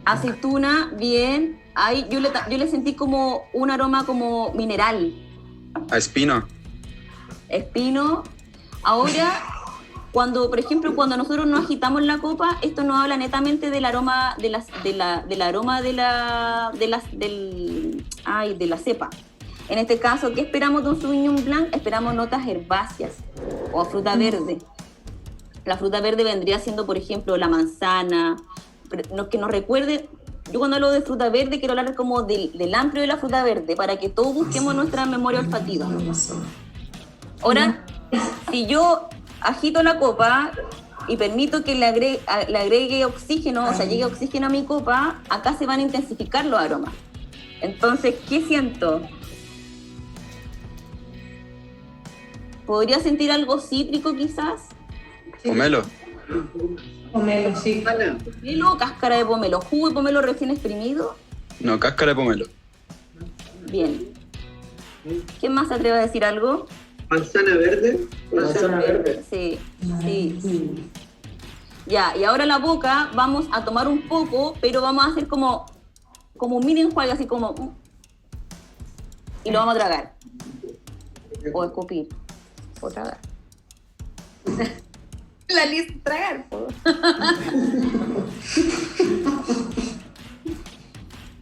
Aceituna, bien. Ahí yo le sentí como un aroma como mineral. A espino. Ahora, por ejemplo, cuando nosotros nos agitamos la copa, esto nos habla netamente del aroma de la cepa. En este caso, ¿qué esperamos de un Sauvignon Blanc? Esperamos notas herbáceas o fruta verde. La fruta verde vendría siendo, por ejemplo, la manzana, que nos recuerde. Yo cuando hablo de fruta verde quiero hablar como del amplio de la fruta verde, para que todos busquemos nuestra memoria olfativa. Ahora, si yo agito la copa y permito que le agregue oxígeno, o sea, llegue oxígeno a mi copa, acá se van a intensificar los aromas. Entonces, ¿qué siento? ¿Podría sentir algo cítrico quizás? Pomelo. Pomelo, sí. ¿Pomelo o cáscara de pomelo? ¿Jugo de pomelo recién exprimido? No, cáscara de pomelo. Bien. ¿Quién más se atreve a decir algo? Manzana verde. Manzana verde. Sí. Ya, y ahora la boca vamos a tomar un poco, pero vamos a hacer como un mini enjuague, así como. Y lo vamos a tragar. O escupir. O tragar. La lista tragar.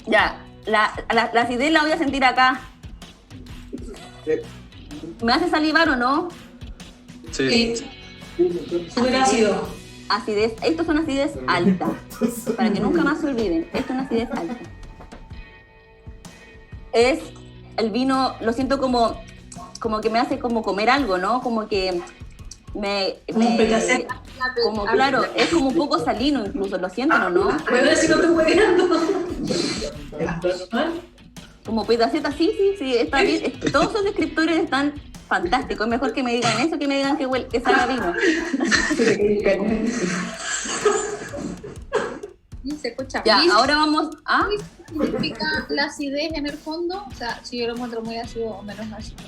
Ya, la acidez la voy a sentir acá. ¿Me hace salivar o no? Sí. Súper ácido. Acidez, esto es una acidez alta. Para que nunca más se olviden, esto es una acidez alta. Es el vino, lo siento como que me hace como comer algo, ¿no? Como que como claro, es como un poco salino incluso, ¿lo sienten o no? Puedo decir no te hueveando. Como pedaceta, sí, está bien. Todos esos descriptores están fantásticos. Es mejor que me digan eso que me digan que sabe a vino. Se escucha. Ya, ahora vamos a... ¿Qué significa la acidez en el fondo? O sea, si yo lo encuentro muy ácido o menos ácido.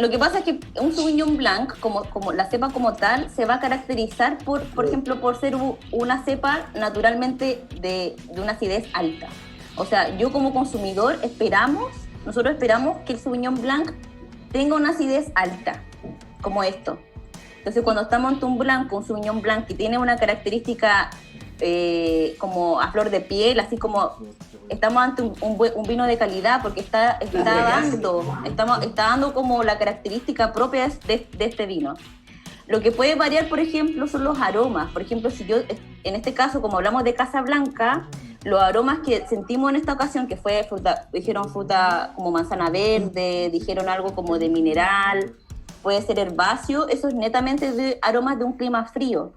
Lo que pasa es que un Sauvignon Blanc, como la cepa como tal, se va a caracterizar por ejemplo, por ser una cepa naturalmente de una acidez alta. O sea, yo como consumidor nosotros esperamos que el Sauvignon Blanc tenga una acidez alta, como esto. Entonces, cuando estamos ante un Sauvignon Blanc que tiene una característica como a flor de piel, así como estamos ante un vino de calidad, porque está dando como la característica propia de este vino. Lo que puede variar, por ejemplo, son los aromas. Por ejemplo, si yo, en este caso, como hablamos de Casablanca, los aromas que sentimos en esta ocasión, que fue fruta, dijeron fruta como manzana verde, dijeron algo como de mineral, puede ser herbáceo, eso es netamente de aromas de un clima frío.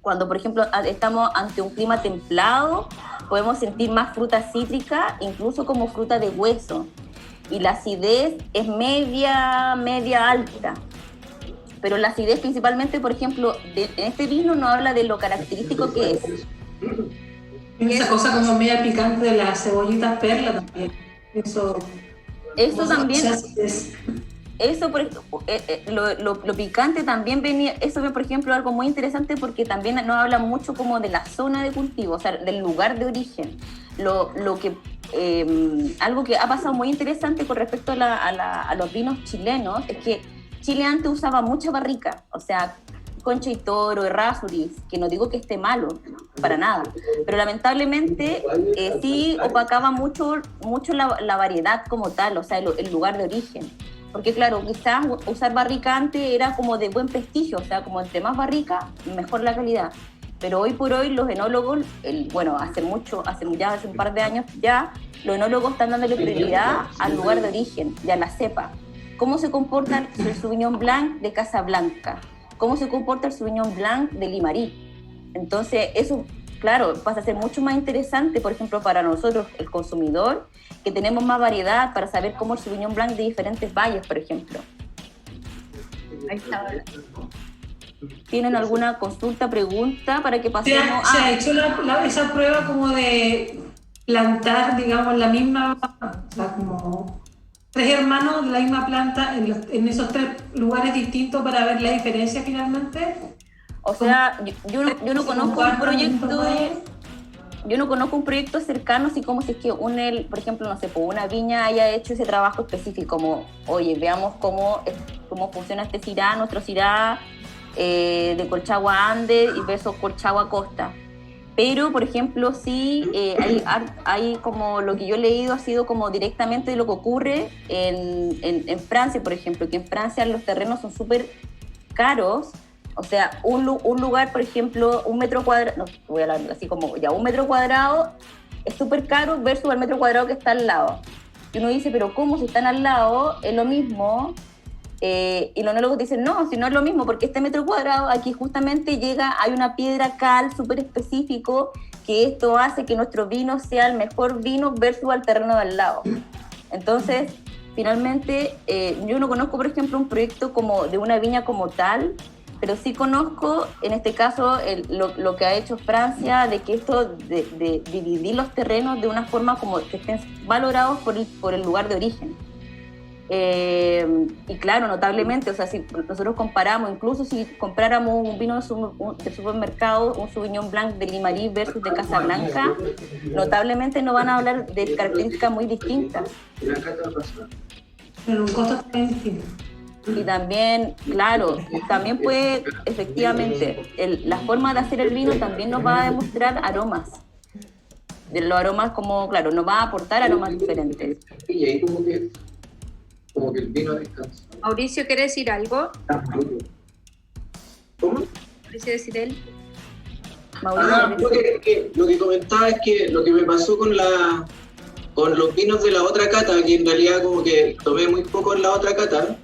Cuando, por ejemplo, estamos ante un clima templado, podemos sentir más fruta cítrica, incluso como fruta de hueso. Y la acidez es media alta. Pero la acidez principalmente, por ejemplo, en este vino no habla de lo característico que es. Esa cosa como media picante de las cebollitas perla también. Eso también, es eso lo picante también venía, eso por ejemplo algo muy interesante porque también nos habla mucho como de la zona de cultivo, o sea, del lugar de origen. Algo que ha pasado muy interesante con respecto a los vinos chilenos es que Chile antes usaba mucha barrica, o sea, Concha y Toro, Errázuriz, que no digo que esté malo, para nada, pero lamentablemente sí opacaba mucho la variedad como tal, o sea, el lugar de origen. Porque claro, quizás usar barrica antes era como de buen prestigio, o sea, como entre más barrica, mejor la calidad. Pero hoy por hoy los enólogos, hace un par de años ya, los enólogos están dándole prioridad al lugar de origen y a la cepa. ¿Cómo se comporta el Sauvignon Blanc de Casablanca? ¿Cómo se comporta el Sauvignon Blanc de Limarí? Entonces, eso, claro, pasa a ser mucho más interesante, por ejemplo, para nosotros, el consumidor, que tenemos más variedad para saber cómo el Sauvignon Blanc de diferentes valles, por ejemplo. Ahí está. ¿Tienen alguna consulta, pregunta para que pasemos se ha hecho esa prueba como de plantar, digamos, la misma, o sea, como 3 hermanos de la misma planta en esos 3 lugares distintos para ver la diferencia finalmente? O sea, yo no conozco un proyecto... Yo no conozco un proyecto cercano, así como si es que por ejemplo, no sé, pues una viña haya hecho ese trabajo específico, como, oye, veamos cómo funciona este cirá, nuestro cirá de Colchagua Andes y versus Colchagua Costa. Pero, por ejemplo, sí, hay como lo que yo he leído ha sido como directamente lo que ocurre en Francia, por ejemplo, que en Francia los terrenos son súper caros. O sea, un lugar, por ejemplo, 1 metro cuadrado, no, voy a hablar así como ya 1 metro cuadrado es súper caro versus el metro cuadrado que está al lado. Y uno dice, pero ¿cómo si están al lado? Es lo mismo. Y los enólogos dicen, no, si no es lo mismo, porque este metro cuadrado aquí justamente hay una piedra cal súper específico que esto hace que nuestro vino sea el mejor vino versus al terreno de al lado. Entonces, finalmente, yo no conozco, por ejemplo, un proyecto como de una viña como tal, pero sí conozco, en este caso, lo que ha hecho Francia, de que esto de dividir los terrenos de una forma como que estén valorados por el lugar de origen. Y claro, notablemente, o sea, si nosotros comparamos, incluso si compráramos un vino de supermercado, un Sauvignon Blanc de Limarí versus de Casablanca, notablemente no van a hablar de características muy distintas. Pero un costo también distinto. Y también, claro, también puede, efectivamente, la forma de hacer el vino también nos va a demostrar aromas. De los aromas como, claro, nos va a aportar aromas diferentes. Y ahí como que el vino descansa. Mauricio, ¿quiere decir algo? ¿Cómo? ¿Quiere decir él? Mauricio, Lo que comentaba es que lo que me pasó con los vinos de la otra cata, que en realidad como que tomé muy poco en la otra cata,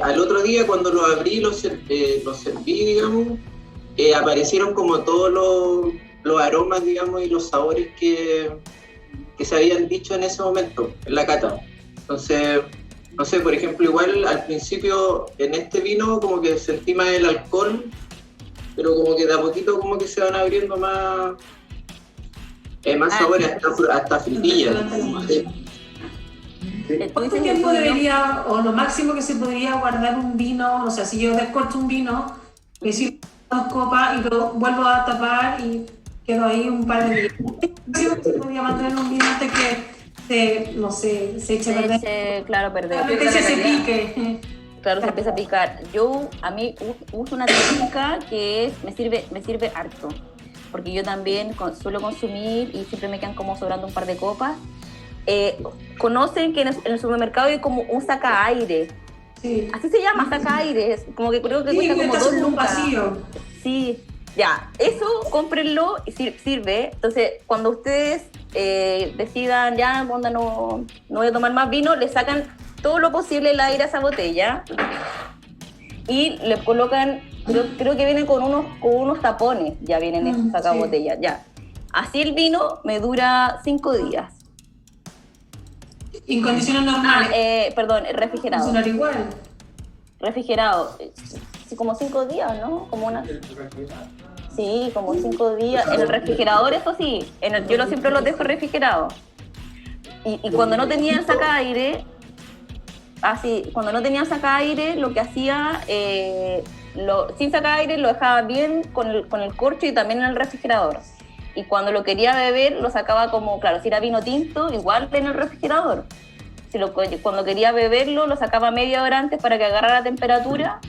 al otro día cuando los abrí, los serví, digamos, aparecieron como todos los aromas, digamos, y los sabores que se habían dicho en ese momento, en la cata. Entonces, no sé, por ejemplo, igual al principio en este vino como que sentí más el alcohol, pero como que de a poquito como que se van abriendo más sabores, hasta frutillas. ¿Cuánto tiempo debería, o lo máximo que se podría guardar un vino? O sea, si yo descorcho un vino, me sirvo 2 copas y lo vuelvo a tapar y quedo ahí un par de días. ¿Máximo que se podría mantener un vino antes que se eche a perder? Claro, perder. Se pique. Claro, se empieza a picar. A mí uso una técnica que me sirve harto, porque yo también suelo consumir y siempre me quedan como sobrando un par de copas. Conocen que en el supermercado hay como un saca aire Sí. Así se llama, saca aires. Como que creo que Sí, cuesta como está 2 como un lucas. vacío. Sí, ya. Eso cómprenlo y sirve. Entonces, cuando ustedes decidan, ya, onda, no voy a tomar más vino, le sacan todo lo posible el aire a esa botella y le colocan, creo que vienen con unos tapones, ya vienen estos sacabotellas, ya. Así el vino me dura 5 días. En condiciones normales. Perdón, refrigerado. Funcionar igual. Refrigerado. Sí, como 5 días, ¿no? Como una... Sí, como 5 días. En el refrigerador, eso sí. Yo siempre los dejo refrigerados. Y cuando no tenía el saca-aire, cuando no tenía saca-aire, lo que hacía, sin saca-aire, lo dejaba bien con el corcho y también en el refrigerador. Y cuando lo quería beber, lo sacaba como, claro, si era vino tinto, igual en el refrigerador. Cuando quería beberlo, lo sacaba media hora antes para que agarrara la temperatura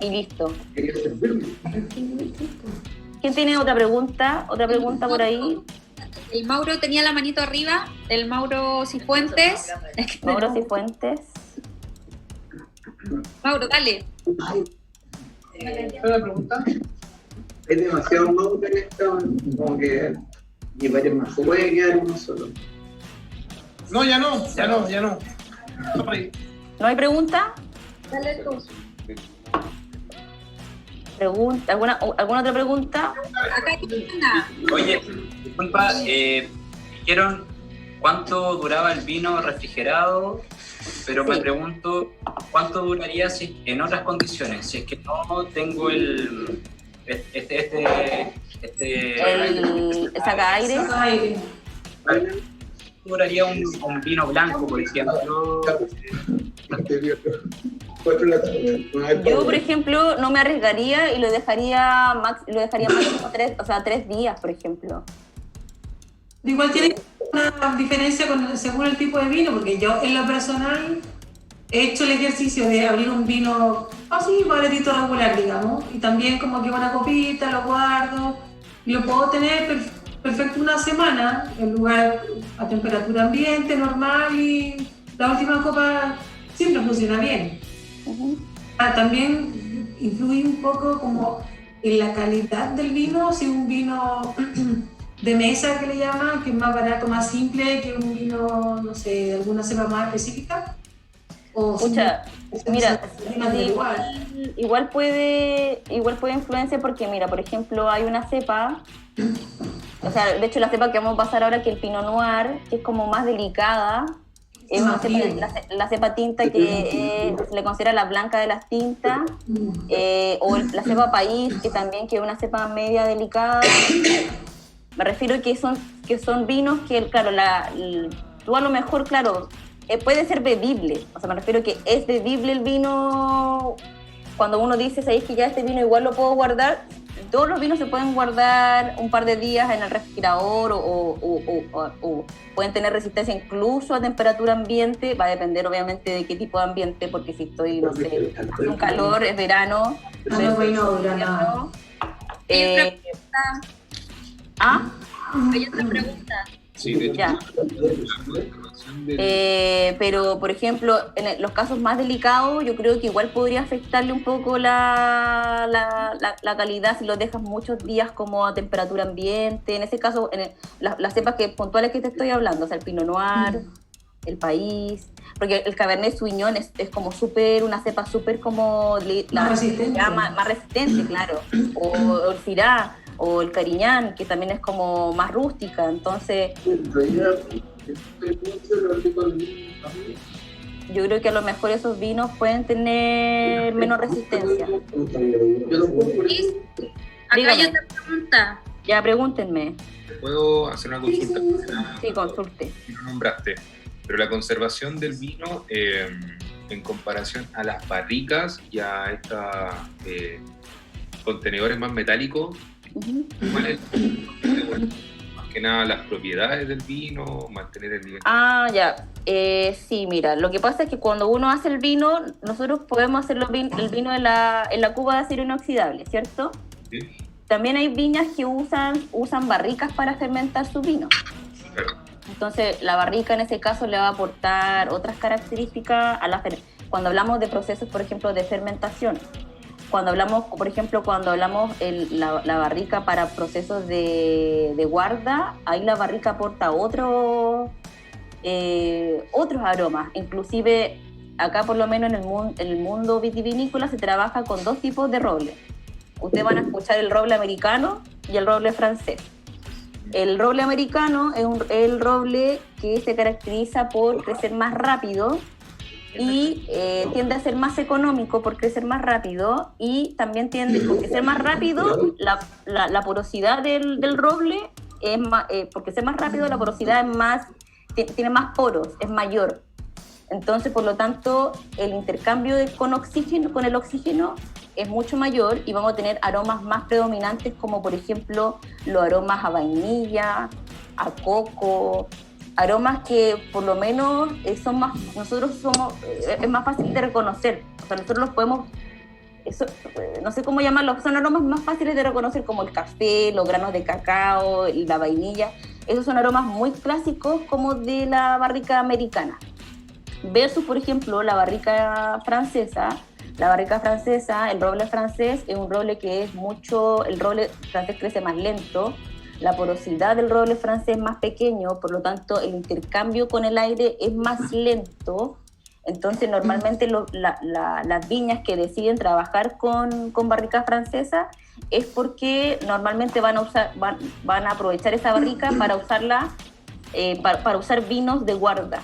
y listo. ¿Quién tiene otra pregunta? ¿Otra pregunta por ahí? El Mauro tenía la manito arriba, el Mauro Cifuentes. Mauro Cifuentes. Mauro, dale. ¿Una pregunta? Es demasiado nuevo en esto, como que ni varios más. Se puede quedar uno solo. No, ya no. Sorry. ¿No hay pregunta? Dale tú. ¿Alguna otra pregunta? Acá hay una. Oye, disculpa, dijeron cuánto duraba el vino refrigerado, pero me pregunto cuánto duraría si en otras condiciones, si es que no tengo el saca-aire. Saca-aire. Duraría un vino blanco, por ejemplo. Yo, por ejemplo, no me arriesgaría y lo dejaría máximo 3 días, por ejemplo. Igual tiene una diferencia según el tipo de vino, porque yo en lo personal he hecho el ejercicio de abrir un vino así, baratito regular, digamos, y también como que una copita, lo guardo y lo puedo tener perfecto una semana en lugar a temperatura ambiente, normal, y la última copa siempre funciona bien. Uh-huh. También influye un poco como en la calidad del vino, si un vino de mesa que le llaman, que es más barato, más simple que un vino, no sé, de alguna cepa más específica. O Mira, igual. igual puede influenciar porque, mira, por ejemplo, hay una cepa, o sea, de hecho la cepa que vamos a pasar ahora, que el Pinot Noir, que es como más delicada, es una cepa, la cepa tinta que se le considera la blanca de las tintas, o la cepa país, que también que es una cepa media delicada. Me refiero que son vinos que, claro, tú a lo mejor, claro, puede ser bebible. O sea, me refiero que es bebible el vino. Cuando uno dice, ¿sabéis que ya este vino igual lo puedo guardar? Todos los vinos se pueden guardar un par de días en el refrigerador o pueden tener resistencia incluso a temperatura ambiente. Va a depender obviamente de qué tipo de ambiente, porque si estoy, no sé, en un calor, es verano. No dura nada. Hay otra pregunta. Sí, de hecho, Ya. Pero, por ejemplo, en los casos más delicados, yo creo que igual podría afectarle un poco la calidad si lo dejas muchos días como a temperatura ambiente. En ese caso, las cepas puntuales que te estoy hablando, o sea, el Pinot Noir, el País, porque el Cabernet Sauvignon es como una cepa súper como... Más resistente. Más resistente, claro. O el Syrah, o el Cariñán, que también es como más rústica, entonces... Yo creo que a lo mejor esos vinos pueden tener menos resistencia. Acá hay otra pregunta. Ya, pregúntenme. ¿puedo hacer una consulta? Sí, consulte. No nombraste, pero la conservación del vino en comparación a las barricas y a estos contenedores más metálicos, Uh-huh. ¿cuál es más que nada las propiedades del vino, mantener el nivel? Ya. Sí, mira, lo que pasa es que cuando uno hace el vino, nosotros podemos hacer el vino en la cuba de acero inoxidable, ¿cierto? ¿Sí? También hay viñas que usan barricas para fermentar su vino. Claro. Entonces, la barrica en ese caso le va a aportar otras características a cuando hablamos de procesos, por ejemplo, de fermentación. Cuando hablamos, por ejemplo, la barrica para procesos de guarda, ahí la barrica aporta otros aromas. Inclusive, acá por lo menos en el mundo vitivinícola se trabaja con 2 tipos de roble. Ustedes van a escuchar el roble americano y el roble francés. El roble americano es el roble que se caracteriza por crecer más rápido y tiende a ser más económico por crecer más rápido, y también tiende por crecer más rápido la porosidad del roble es más, por crecer más rápido la porosidad es más, tiene más poros, es mayor. Entonces, por lo tanto, el intercambio con el oxígeno es mucho mayor y vamos a tener aromas más predominantes, como por ejemplo los aromas a vainilla, a coco, aromas que por lo menos es más fácil de reconocer. O sea, nosotros los podemos, no sé cómo llamarlos, son aromas más fáciles de reconocer, como el café, los granos de cacao y la vainilla. Esos son aromas muy clásicos como de la barrica americana. Versus, por ejemplo, la barrica francesa. La barrica francesa, el roble francés, es un roble que el roble francés crece más lento, la porosidad del roble francés es más pequeño, por lo tanto el intercambio con el aire es más lento. Entonces normalmente las viñas que deciden trabajar con barrica francesa es porque normalmente van a aprovechar esa barrica para usarla para usar vinos de guarda.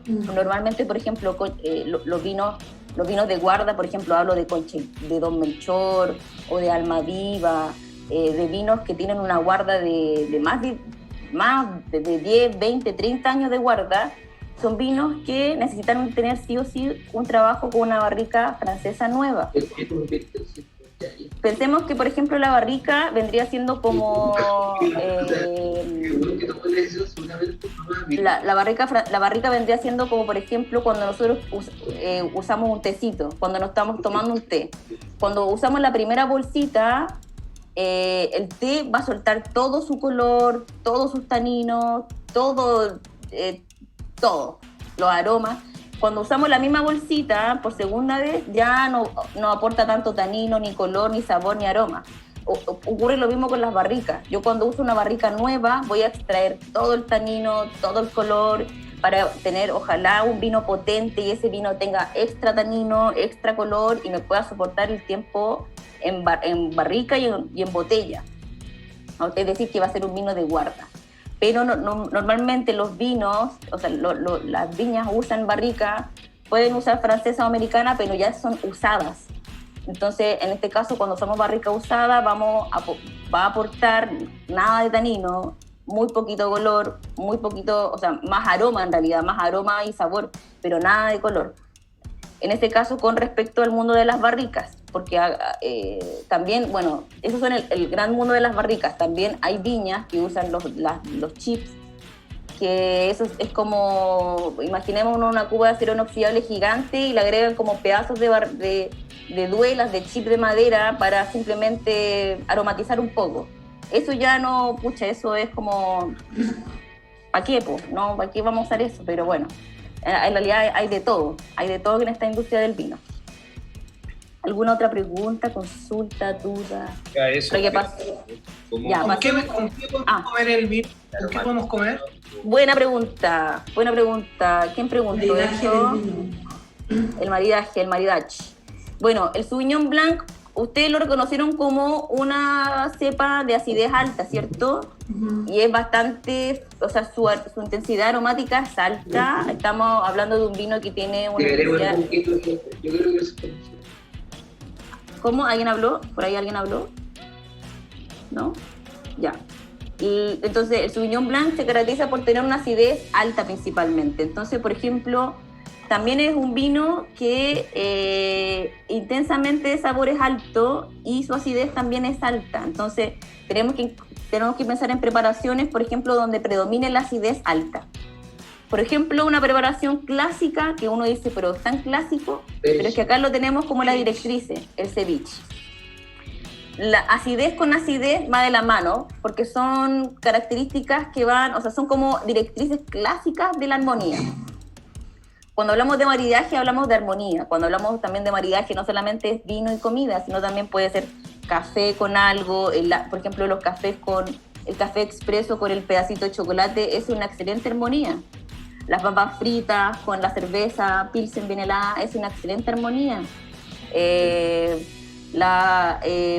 Normalmente, por ejemplo, los vinos de guarda, por ejemplo, hablo de Don Melchor o de Almaviva, de vinos que tienen una guarda de más de 10, 20, 30 años de guarda. Son vinos que necesitan tener sí o sí un trabajo con una barrica francesa nueva. Pensemos que, por ejemplo, la barrica vendría siendo como la barrica vendría siendo como, por ejemplo, cuando nosotros usamos un tecito, cuando nos estamos tomando un té. Cuando usamos la primera bolsita, el té va a soltar todo su color, todos sus taninos, todo, los aromas. Cuando usamos la misma bolsita por segunda vez, ya no aporta tanto tanino, ni color, ni sabor, ni aroma. Ocurre lo mismo con las barricas. Yo cuando uso una barrica nueva voy a extraer todo el tanino, todo el color, para tener ojalá un vino potente, y ese vino tenga extra tanino, extra color, y me pueda soportar el tiempo en barrica y en botella. Es decir, que va a ser un vino de guarda. Pero normalmente los vinos, o sea, las viñas usan barrica, pueden usar francesa o americana, pero ya son usadas. Entonces, en este caso, cuando usamos barrica usada, va a aportar nada de tanino, muy poquito color, muy poquito, o sea, más aroma en realidad, más aroma y sabor, pero nada de color. En este caso, con respecto al mundo de las barricas, porque también, bueno, esos son el gran mundo de las barricas. También hay viñas que usan los chips, que eso es como, imaginemos una cuba de acero inoxidable gigante y le agregan como pedazos de duelas, de chip de madera para simplemente aromatizar un poco. Eso ya no, eso es como, ¿para qué? No, ¿para qué vamos a usar eso? Pero bueno, en realidad hay de todo en esta industria del vino. ¿Alguna otra pregunta, consulta, duda? Ya, eso. ¿Con qué podemos comer el vino? ¿Con qué podemos comer? Buena pregunta. ¿Quién preguntó eso? El maridaje. Bueno, el Sauvignon Blanc, ustedes lo reconocieron como una cepa de acidez alta, ¿cierto? Y es bastante, o sea, su intensidad aromática es alta. Estamos hablando de un vino que tiene una intensidad... Yo creo que es... ¿Cómo? ¿Alguien habló? ¿Por ahí alguien habló? ¿No? Ya. Y entonces, el Sauvignon Blanc se caracteriza por tener una acidez alta principalmente. Entonces, por ejemplo, también es un vino que intensamente de sabor es alto y su acidez también es alta. Entonces, tenemos que pensar en preparaciones, por ejemplo, donde predomine la acidez alta. Por ejemplo, una preparación clásica que uno dice, pero es tan clásico, pero es que acá lo tenemos como la directriz, el ceviche. La acidez con acidez va de la mano, porque son características que van, o sea, son como directrices clásicas de la armonía. cuando hablamos de maridaje hablamos de armonía. Cuando hablamos también de maridaje no solamente es vino y comida, sino también puede ser café con algo, por ejemplo los cafés con el café expreso con el pedacito de chocolate es una excelente armonía. Las papas fritas con la cerveza Pilsen bien helada es una excelente armonía.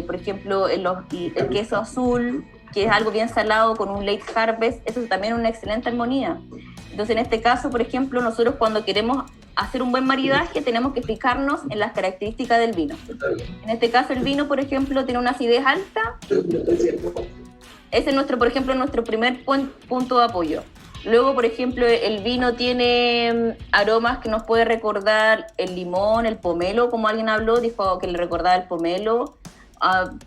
Por ejemplo, el queso azul, que es algo bien salado con un late harvest, eso también es una excelente armonía. Entonces, en este caso, por ejemplo, nosotros cuando queremos hacer un buen maridaje tenemos que fijarnos en las características del vino. En este caso, el vino, por ejemplo, tiene una acidez alta. Ese es nuestro, por ejemplo, nuestro primer punto de apoyo. Luego, por ejemplo, el vino tiene aromas que nos puede recordar el limón, el pomelo, como alguien habló, dijo que le recordaba el pomelo.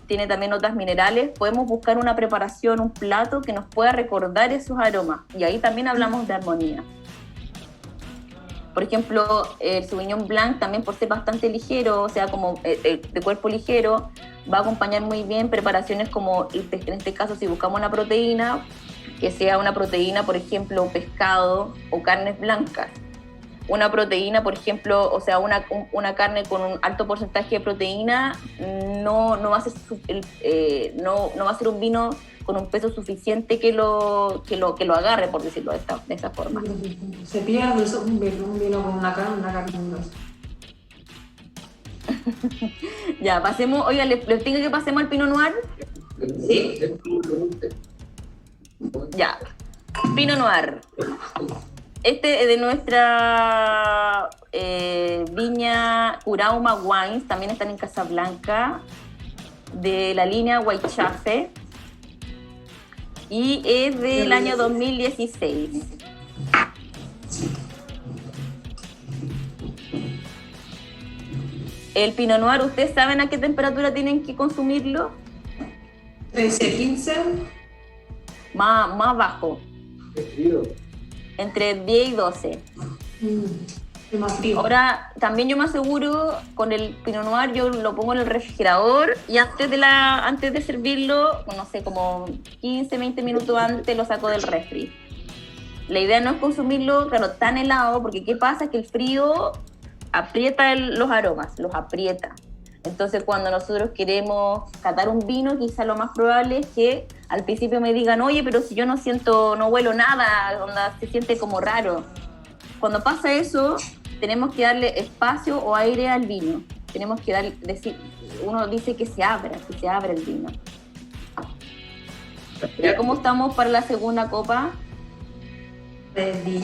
Tiene también notas minerales. Podemos buscar una preparación, un plato que nos pueda recordar esos aromas. Y ahí también hablamos de armonía. Por ejemplo, el Sauvignon Blanc también por ser bastante ligero, o sea, como de cuerpo ligero, va a acompañar muy bien preparaciones como, en este caso, si buscamos una proteína, que sea una proteína, por ejemplo, pescado o carnes blancas. Una proteína, por ejemplo, o sea, una carne con un alto porcentaje de proteína no va a ser no va a ser un vino con un peso suficiente que lo agarre, por decirlo de esta forma. Se pierde un vino con una carne gruesa. Ya, pasemos, oigan, ¿les tengo que pasemos al Pinot Noir? Sí. Ya, Pinot Noir. Este es de nuestra viña Curauma Wines, también están en Casablanca, de la línea Weichafe, y es del año 2016. El Pinot Noir, ¿ustedes saben a qué temperatura tienen que consumirlo? 13, 15. Más bajo. Entre 10 y 12. Más frío. Ahora, también yo me aseguro, con el Pinot Noir yo lo pongo en el refrigerador y antes de servirlo, no sé, como 15, 20 minutos antes lo saco del refri. La idea no es consumirlo, claro, tan helado, porque ¿qué pasa? Que el frío aprieta los aromas, los aprieta. Entonces, cuando nosotros queremos catar un vino, quizá lo más probable es que al principio me digan, oye, pero si yo no huelo nada, onda, se siente como raro. Cuando pasa eso, tenemos que darle espacio o aire al vino. Tenemos que uno dice que se abra el vino. ¿Ya cómo estamos para la segunda copa? Ready.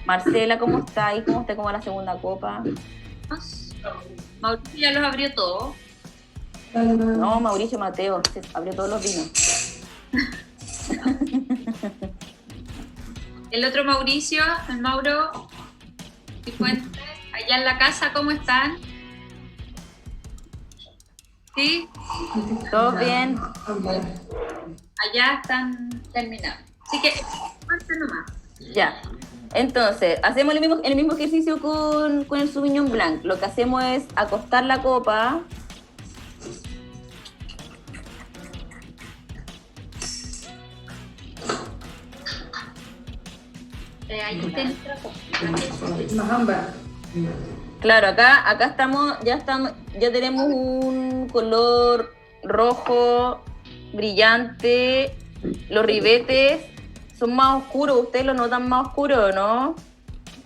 Marcela, ¿cómo está ahí? ¿Cómo está como la segunda copa? Mauricio ya los abrió todos. No, Mauricio Mateo, se abrió todos los vinos. El otro Mauricio, el Mauro Cifuentes, allá en la casa, ¿cómo están? ¿Sí? ¿Todo bien? Allá están terminados. Así que, parte nomás. Ya. Entonces, hacemos el mismo ejercicio con el Sauvignon Blanc. Lo que hacemos es acostar la copa. Ahí está nuestra copa. Más ámbar. Claro, acá ya tenemos un color rojo brillante. Los ribetes son más oscuros. ¿Ustedes lo notan más oscuro, no?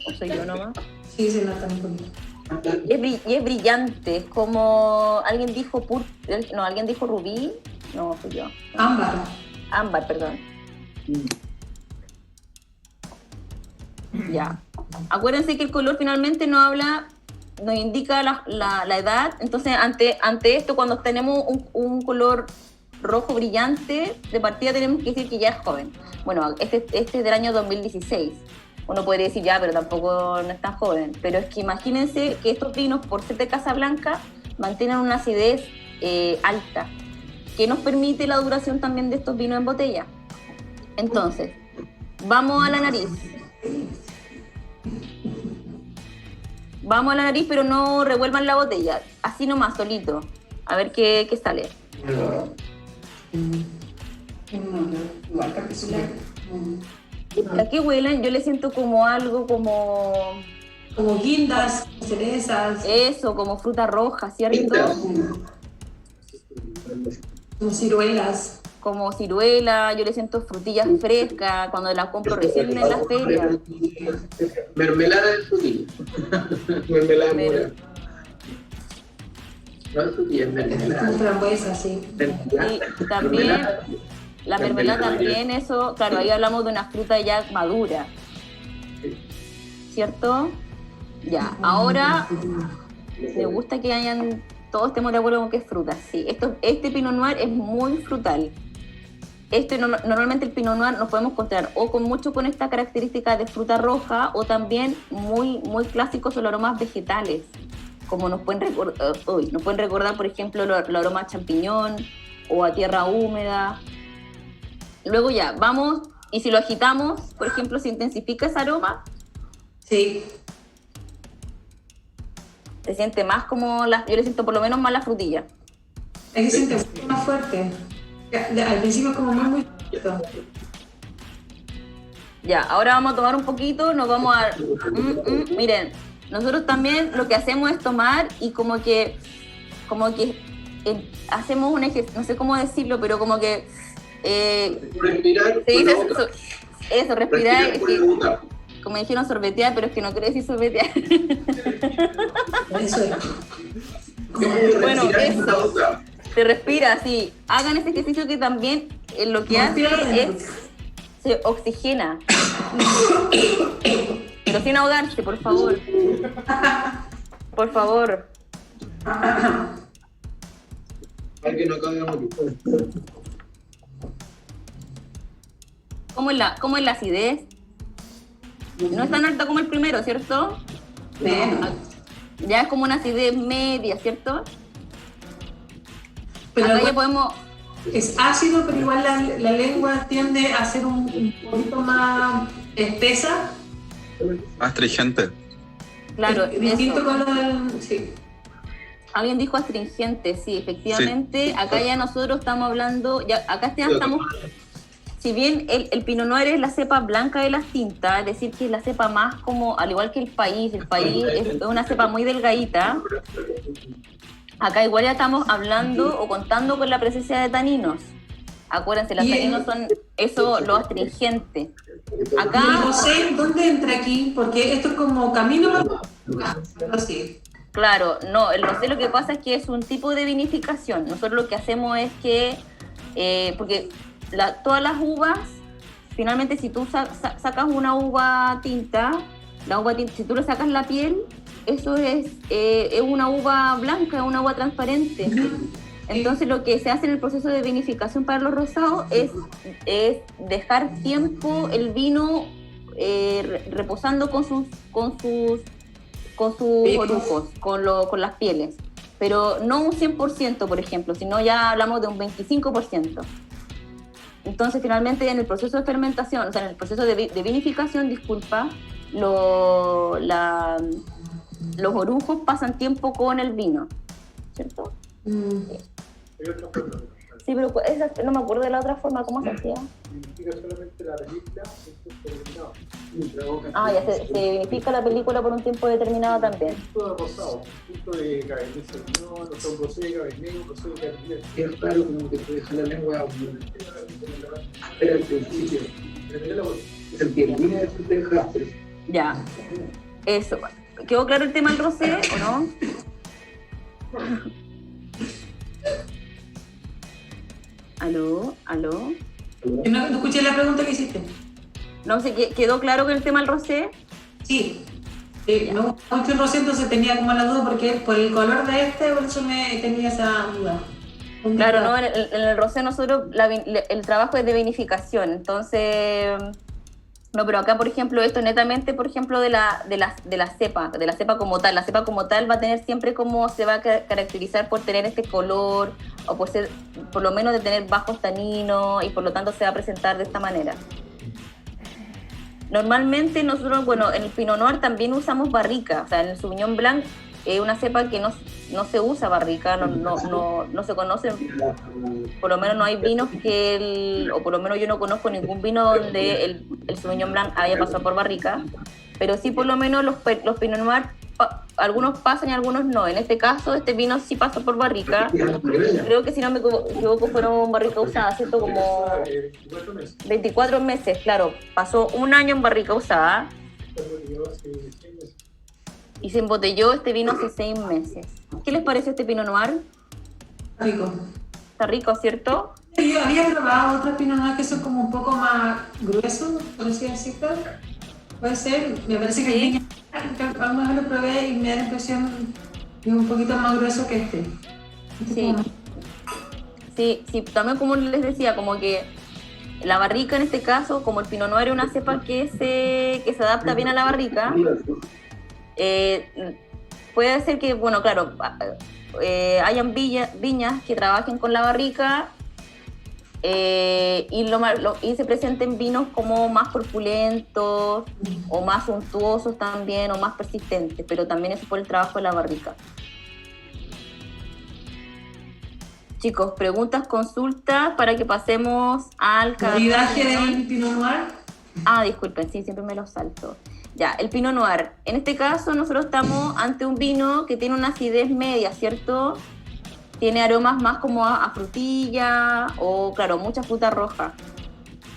¿O soy yo nomás? Sí, se nota un poquito. Y es brillante, es como alguien dijo alguien dijo rubí, no fui yo. Ámbar, perdón. Ya. Acuérdense que el color finalmente nos indica la edad. Entonces, ante esto, cuando tenemos un color rojo brillante, de partida tenemos que decir que ya es joven. Bueno, este es del año 2016. Uno podría decir ya, pero tampoco no es tan joven. Pero es que imagínense que estos vinos, por ser de Casablanca, mantienen una acidez alta, que nos permite la duración también de estos vinos en botella. Entonces, vamos a la nariz. Vamos a la nariz, pero no revuelvan la botella. Así nomás, solito. A ver qué sale. ¿A qué huelen? Yo le siento como algo como guindas, cerezas. Eso, como fruta roja, ¿cierto? Como ciruelas. Como ciruela, yo le siento frutillas frescas cuando las compro recién en la feria. Mermelada de frutilla. Mermelada de mora. No es frutilla, es mermelada. Como frambuesa, sí. Y también, la mermelada también, eso, claro, ahí hablamos de una fruta ya madura. ¿Cierto? Ya, ahora me gusta que todos estemos de acuerdo con que es fruta. Sí, este Pinot Noir es muy frutal. Normalmente el Pinot Noir nos podemos encontrar o con esta característica de fruta roja, o también muy, muy clásicos son los aromas vegetales, como nos pueden recordar, por ejemplo, los aromas a champiñón o a tierra húmeda. Luego ya, vamos, y si lo agitamos, por ejemplo, ¿se intensifica ese aroma? Sí. Se siente más como, yo le siento por lo menos más la frutilla. Es que se siente mucho más fuerte. Al principio es como muy fuerte. Ya, ahora vamos a tomar un poquito, nos vamos a... miren, nosotros también lo que hacemos es tomar y como que hacemos un ejercicio, no sé cómo decirlo, pero como que... respirar. Se dice eso, respirar. Es que, como dijeron, sorbetear, pero es que no quiero decir sorbetear. Eso es. Bueno, eso. Se respira, sí. Hagan este ejercicio que también lo que hace es se oxigena. Pero sin ahogarse, por favor. Por favor. Para que no caiga mucho. ¿Cómo es la acidez? No es tan alta como el primero, ¿cierto? Ya es como una acidez media, ¿cierto? Pero acá ya podemos... Es ácido, pero igual la lengua tiende a ser un poquito más espesa. Astringente. Claro, distinto eso. con lo del... Sí. Alguien dijo astringente, sí, efectivamente. Sí. Acá ya nosotros estamos hablando... Acá ya estamos... Si bien el Pinot Noir es la cepa blanca de las tintas, es decir, que es la cepa más como, al igual que el país es una cepa muy delgadita. Acá igual ya estamos hablando o contando con la presencia de taninos. Acuérdense, los taninos son eso, lo astringente. Acá... ¿Y el rosé dónde entra aquí? Porque esto es como camino... Sí. Claro, no, el rosé lo que pasa es que es un tipo de vinificación. Nosotros lo que hacemos es que... porque todas las uvas, finalmente si tú sacas una uva tinta, si tú le sacas la piel, eso es una uva blanca, una uva transparente. Entonces lo que se hace en el proceso de vinificación para los rosados es dejar tiempo el vino reposando con sus orujos, con las pieles. Pero no un 100%, por ejemplo, sino ya hablamos de un 25%. Entonces, finalmente, en el proceso de fermentación, o sea, en el proceso de vinificación, los orujos pasan tiempo con el vino, ¿cierto? Sí, pero no me acuerdo de la otra forma, ¿cómo se hacía? Vinifica solamente la película en tiempo determinado. Ya se vinifica la película por un tiempo determinado también. Punto de rosado, punto de Cabernet Sauvignon, no son rosé de Cabernet, rosé de Cabernet. Es raro como que te deja la lengua. Pero al principio. Se entiende, eso te deja. Ya, eso. ¿Quedó claro el tema del rosé o no? ¿Aló? No escuché la pregunta que hiciste. No sé, ¿quedó claro con el tema del rosé? Sí. Me gusta mucho el rosé, entonces tenía como la duda porque por el color de por eso me tenía esa duda. Claro, no, en el rosé nosotros el trabajo es de vinificación, entonces... No, pero acá, por ejemplo, esto netamente, por ejemplo, de la cepa como tal. La cepa como tal va a tener siempre como se va a caracterizar por tener este color o por lo menos de tener bajos taninos y por lo tanto se va a presentar de esta manera. Normalmente nosotros, en el Pinot Noir también usamos barrica, o sea, en el Sauvignon Blanc es una cepa que no se usa barrica, no se conoce, por lo menos no hay vinos o por lo menos yo no conozco ningún vino donde el Sauvignon Blanc haya pasado por barrica, pero sí por lo menos los Pinot Noir, algunos pasan y algunos no. En este caso, este vino sí pasó por barrica. Creo que si no me equivoco fueron barrica usada, ¿cierto? Como 24 meses, claro. Pasó un año en barrica usada. Y se embotelló este vino hace 6 meses. ¿Qué les parece este Pinot Noir? Rico. Está rico, ¿cierto? Yo había probado otros Pinot Noir que son como un poco más gruesos, por así decirlo. Puede ser, me parece que el Viña, alguna vez lo probé y me da la impresión que es un poquito más grueso que este. Sí, también como les decía, como que la barrica en este caso, como el Pinot Noir es una cepa que se adapta bien a la barrica, puede ser que, bueno, claro, hayan viñas que trabajen con la barrica y se presenten vinos como más corpulentos o más suntuosos también o más persistentes, pero también eso por el trabajo de la barrica. Chicos, preguntas, consultas para que pasemos al maridaje del Pinot Noir. Disculpen, sí, siempre me lo salto. Ya, el Pinot Noir. En este caso nosotros estamos ante un vino que tiene una acidez media, ¿cierto? Tiene aromas más como a frutilla o, claro, mucha fruta roja.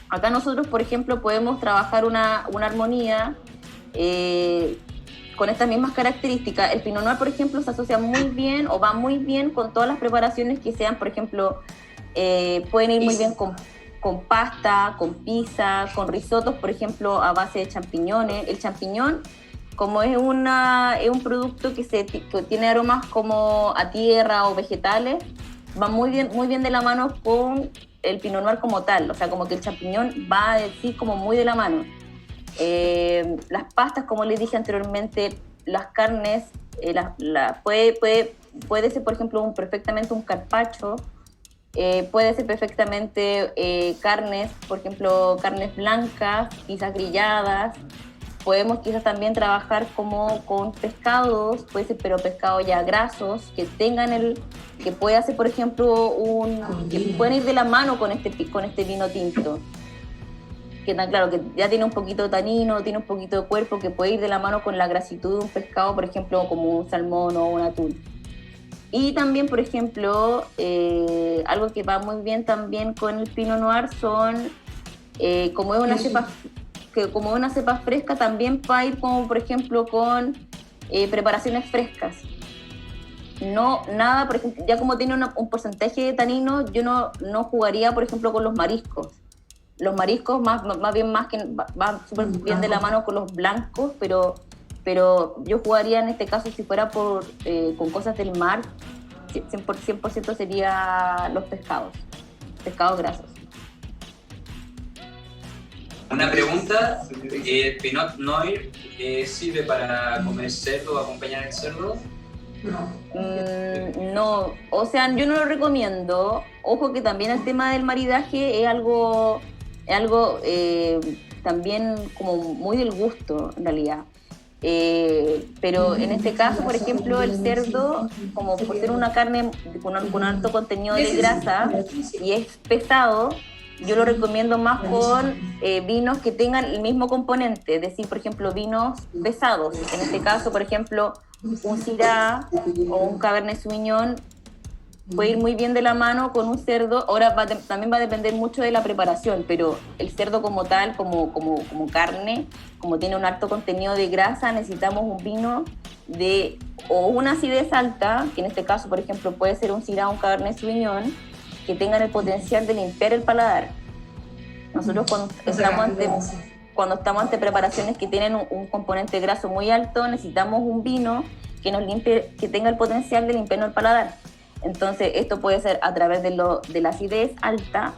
Acá nosotros, por ejemplo, podemos trabajar una armonía con estas mismas características. El Pinot Noir, por ejemplo, se asocia muy bien o va muy bien con todas las preparaciones que sean, por ejemplo, pueden ir muy bien con pasta, con pizza, con risotos, por ejemplo, a base de champiñones. El champiñón, como es un producto que tiene aromas como a tierra o vegetales, va muy bien de la mano con el Pinot Noir como tal. O sea, como que el champiñón va a decir como muy de la mano. Las pastas, como les dije anteriormente, las carnes, puede ser, por ejemplo, perfectamente un carpaccio, puede ser perfectamente carnes, por ejemplo, carnes blancas, quizás grilladas. Podemos quizás también trabajar como con pescados, puede ser, pero pescados ya grasos, que tengan que puede hacer, por ejemplo, que pueden ir de la mano con este vino tinto. Que tan claro, que ya tiene un poquito de tanino, tiene un poquito de cuerpo, que puede ir de la mano con la grasitud de un pescado, por ejemplo, como un salmón o un atún. Y también, por ejemplo, algo que va muy bien también con el Pinot Noir son, como es una cepa fresca, también va a ir como, por ejemplo, con preparaciones frescas. No, nada, por ejemplo, ya como tiene un porcentaje de tanino, yo no jugaría, por ejemplo, con los mariscos. Los mariscos más que van súper bien de la mano con los blancos, pero yo jugaría en este caso, si fuera con cosas del mar, 100% sería los pescados grasos. Una pregunta, ¿Pinot Noir sirve para comer cerdo o acompañar el cerdo? No, o sea, yo no lo recomiendo. Ojo que también el tema del maridaje es algo también como muy del gusto, en realidad. Pero en este caso, por ejemplo, el cerdo, como por ser una carne con alto contenido de grasa y es pesado, yo lo recomiendo más con vinos que tengan el mismo componente, es decir, por ejemplo, vinos pesados. En este caso, por ejemplo, un Syrah o un Cabernet Sauvignon puede ir muy bien de la mano con un cerdo. Ahora también va a depender mucho de la preparación, pero el cerdo como tal, como carne, como tiene un alto contenido de grasa, necesitamos un vino o una acidez alta, que en este caso, por ejemplo, puede ser un Syrah o un Cabernet Sauvignon, que tengan el potencial de limpiar el paladar. Nosotros cuando estamos ante preparaciones que tienen un componente graso muy alto, necesitamos un vino que nos limpie, que tenga el potencial de limpiarnos el paladar. Entonces, esto puede ser a través de la acidez alta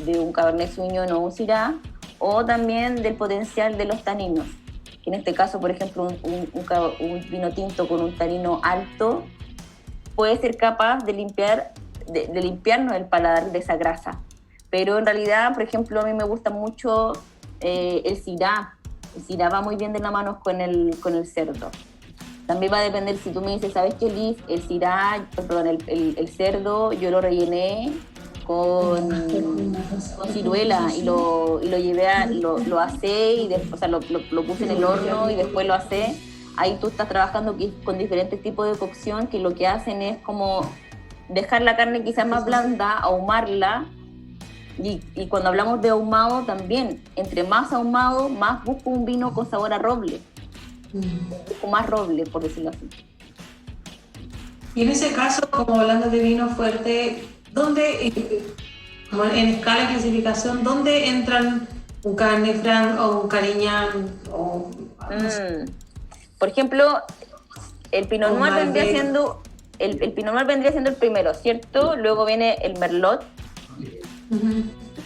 de un Cabernet Sauvignon o un Syrah, o también del potencial de los taninos. En este caso, por ejemplo, un vino tinto con un tanino alto puede ser capaz de limpiarnos el paladar de esa grasa. Pero en realidad, por ejemplo, a mí me gusta mucho el Syrah. El Syrah va muy bien de la mano con el cerdo. También va a depender si tú me dices, ¿sabes qué, Liz? El Syrah, perdón, el cerdo, yo lo rellené con ciruela y lo llevé lo asé y después, o sea, lo puse en el horno y después lo asé. Ahí tú estás trabajando con diferentes tipos de cocción que lo que hacen es como dejar la carne quizás más blanda, ahumarla. Y cuando hablamos de ahumado también, entre más ahumado, más busco un vino con sabor a roble. Busco más roble, por decirlo así. Y en ese caso, como hablando de vino fuerte, ¿dónde, como en escala de clasificación, dónde entran un Cabernet Franc o un Carignan? Por ejemplo, el Pinot Noir Malbec. vendría siendo el Pinot Noir vendría siendo el primero, ¿cierto? Luego viene el Merlot,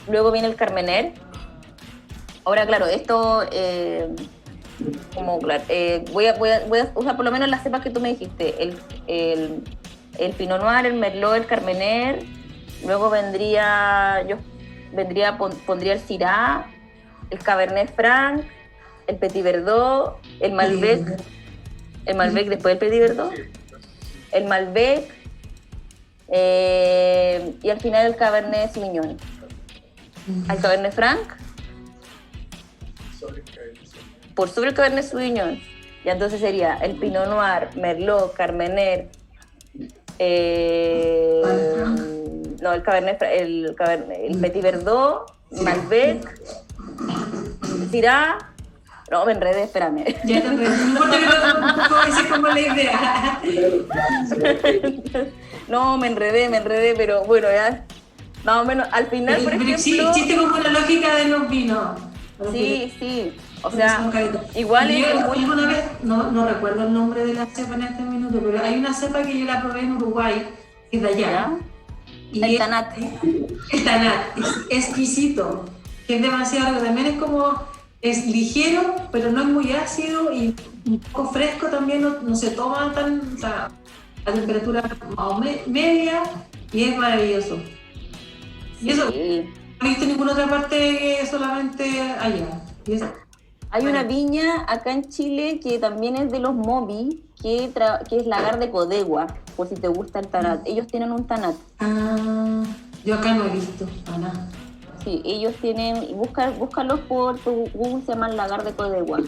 luego viene el Carmener. Ahora, claro, esto voy a usar por lo menos las cepas que tú me dijiste, el Pinot Noir, el Merlot, el Carmener. Luego pondría el Syrah, el Cabernet Franc, el Petit Verdot, el Malbec, después del Petit Verdot, el Malbec, y al final el Cabernet Sauvignon. Al Cabernet Franc, por sobre el Cabernet Sauvignon. Y entonces sería el Pinot Noir, Merlot, Carmener, el Petit Verdot, Malbec, Syrah. No, me enredé, espérame. Ya te enredé. No importa que no esa es como la idea. No, me enredé, pero bueno, ya más o menos al final, por ejemplo... Sí, existe como una lógica de los vinos. Sí. O sea, igual es muy... Alguna vez, no recuerdo el nombre de la cepa en este minuto, pero hay una cepa que yo la probé en Uruguay, que es de allá. El Tanat. El Tanat, es exquisito, que es demasiado rico. También es como, es ligero, pero no es muy ácido y un poco fresco también, no se toma tan, o sea, a temperatura media y es maravilloso. Y eso, no he visto en ninguna otra parte que solamente allá. Hay una viña acá en Chile que también es de los Mobi, que es Lagar de Codegua, por si te gusta el Tanat. Ellos tienen un Tanat. Yo acá no he visto nada. Sí, ellos tienen, búscalos por Google, se llaman Lagar de Codegua.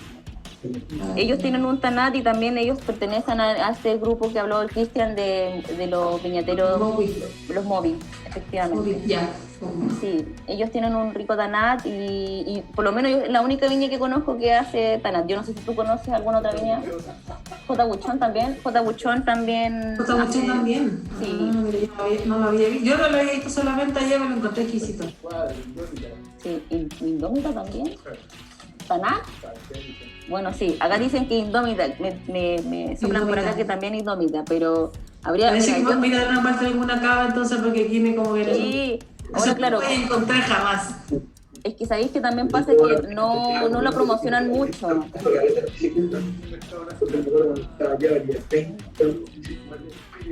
Ellos tienen un Tanat y también ellos pertenecen a este grupo que habló el Cristian de los viñateros, los Mobi, efectivamente. Sí, ellos tienen un rico Tanat y por lo menos yo, la única viña que conozco que hace Tanat. Yo no sé si tú conoces alguna otra viña. J. Buchón también. J. Buchón también. Sí. No lo había visto. Yo no lo había visto solamente ayer, me lo encontré exquisito. Sí, Indómita también. ¿Tanat? Bueno, sí, acá dicen que Indómita, me soplan por acá que también Indómita, pero habría... Parece que mira una parte de alguna cava entonces porque tiene como que... Sí, ahora claro. No puede encontrar jamás. Es que sabéis que también pasa que no lo promocionan mucho.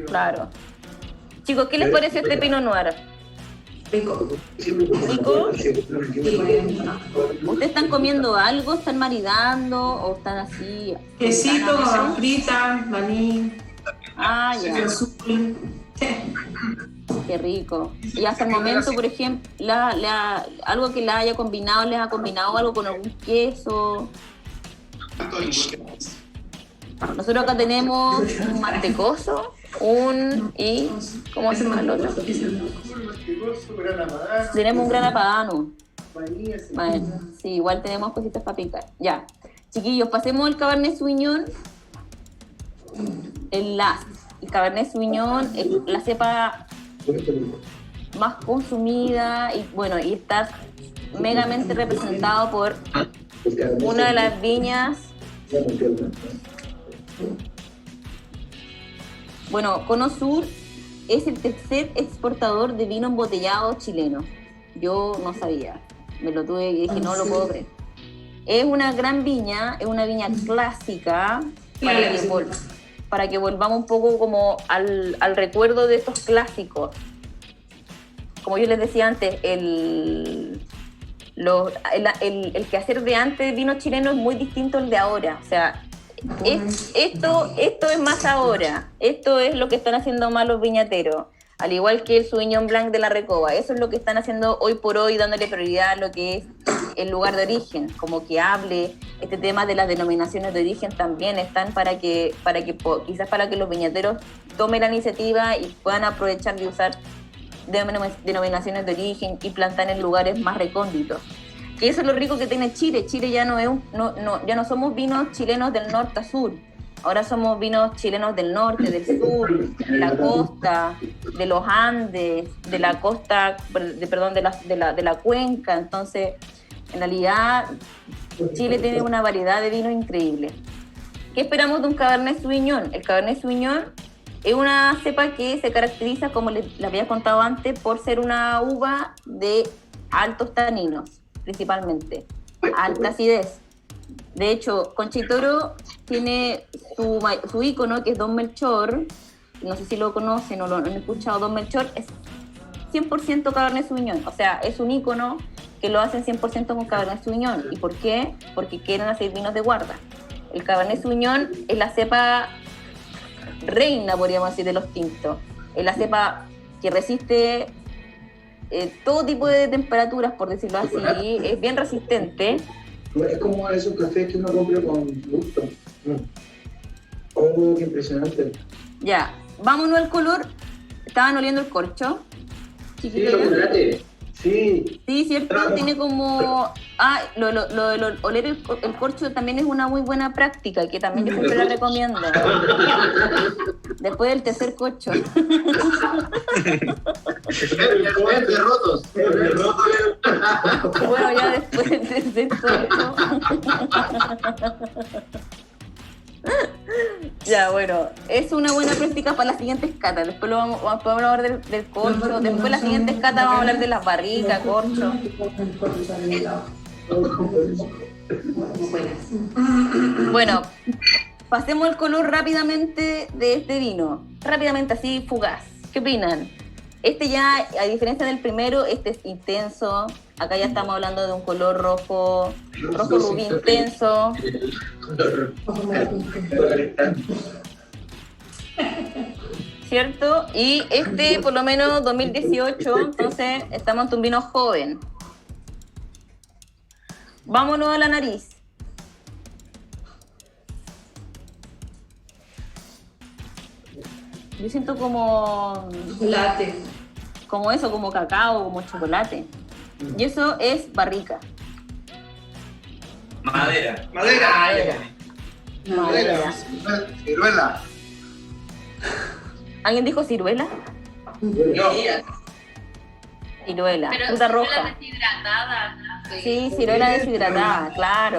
Claro. Chicos, ¿qué les parece este Pinot Noir? Rico. ¿Rico? ¿Ustedes están comiendo algo? ¿Están maridando? ¿O están así? Quesito, frita, maní. Ya. Qué rico. Y hasta el momento, por ejemplo, algo que la haya combinado, ¿les ha combinado algo con algún queso? Nosotros acá tenemos un mantecoso, ¿cómo se llama el otro? Tenemos un gran padano. Bueno, sí, igual tenemos cositas para picar. Ya. Chiquillos, pasemos el Cabernet Sauvignon. El Cabernet Sauvignon es la cepa más consumida y bueno, y está megamente representado por una de las viñas. Bueno, Cono Sur es el tercer exportador de vino embotellado chileno. Yo no sabía, me lo tuve y dije, no lo puedo creer. Es una gran viña, es una viña clásica para que volvamos un poco como al recuerdo de estos clásicos. Como yo les decía antes, el quehacer de antes de vino chileno es muy distinto al de ahora. O sea, Esto es más ahora. Esto es lo que están haciendo más los viñateros. Al igual que el Sauvignon Blanc de la Recoba. Eso es lo que están haciendo hoy por hoy, dándole prioridad a lo que es el lugar de origen. Como que hable este tema de las denominaciones de origen también están quizás para que los viñateros tomen la iniciativa y puedan aprovechar de usar denominaciones de origen y plantar en lugares más recónditos. Que eso es lo rico que tiene Chile. Chile ya ya no somos vinos chilenos del norte a sur. Ahora somos vinos chilenos del norte, del sur, de la costa, de los Andes, de la costa, de la cuenca. Entonces, en realidad, Chile tiene una variedad de vinos increíble. ¿Qué esperamos de un Cabernet Sauvignon? El Cabernet Sauvignon es una cepa que se caracteriza, como les había contado antes, por ser una uva de altos taninos, principalmente, alta acidez. De hecho, Conchitoro tiene su ícono, que es Don Melchor. No sé si lo conocen o lo han escuchado. Don Melchor es 100% Cabernet Sauvignon. O sea, es un ícono que lo hacen 100% con Cabernet Sauvignon. ¿Y por qué? Porque quieren hacer vinos de guarda. El Cabernet Sauvignon es la cepa reina, podríamos decir, de los tintos. Es la cepa que resiste todo tipo de temperaturas, por decirlo así. Es bien resistente. Es como esos cafés que uno compra con gusto. Oh, qué impresionante. Ya, vámonos al color. ¿Estaban oliendo el corcho? Sí, chocolate. Sí. Sí, cierto, tiene como... oler el corcho también es una muy buena práctica, que también yo siempre la recomiendo. Después del tercer corcho. Bueno, ya después del tercer corcho. Ya, bueno, es una buena práctica para las siguientes catas. Después vamos a hablar del corcho. Después las siguientes catas vamos a hablar de las barricas, corcho. Bueno, pasemos al color rápidamente de este vino. Rápidamente, así, fugaz. ¿Qué opinan? Este ya, a diferencia del primero, este es intenso. Acá ya estamos hablando de un color rojo rubí intenso. ¿Cierto? Y este, por lo menos 2018, entonces estamos ante un vino joven. Vámonos a la nariz. Yo siento como... chocolate. Como eso, como cacao, como chocolate. Y eso es barrica. Madera. Ciruela. ¿Alguien dijo ciruela? No. Ciruela, Pero fruta ciruela roja. deshidratada. Sí, ciruela deshidratada, claro.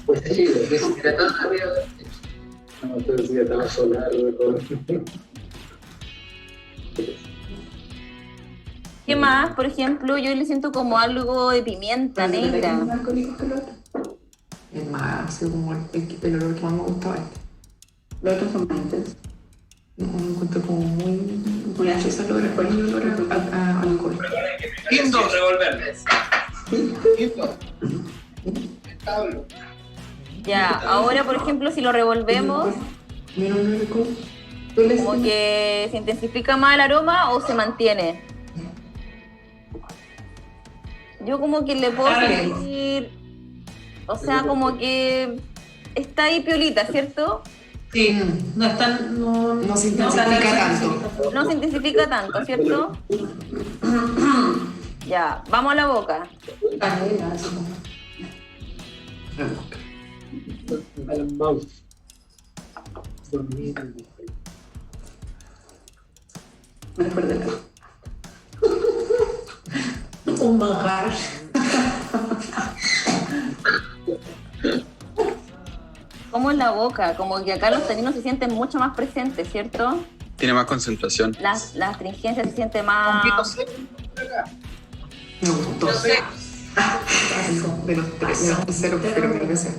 Pues sí, deshidratada. No, entonces ya estaba solar. ¿Qué más? Por ejemplo, yo le siento como algo de pimienta negra. Es más, así como el olor que más me gustaba este. Los otros son más intensos. No, me encuentro como muy ese olor a alcohol. Quinto. Revolverles. Quinto. Ya, ahora por ejemplo, si lo revolvemos, como que se intensifica más el aroma o se mantiene. Yo como que le puedo decir, o sea, como que está ahí piolita, ¿cierto? Sí, no es tan... No se intensifica tanto. No se intensifica tanto, ¿cierto? Ya, vamos a la boca. Al mouse. Un manjar. ¿Cómo es la boca? Como que acá los taninos se sienten mucho más presentes, ¿cierto? Tiene más concentración. La astringencia se siente más... Me gustó. De los tres, cero, pero mil veces.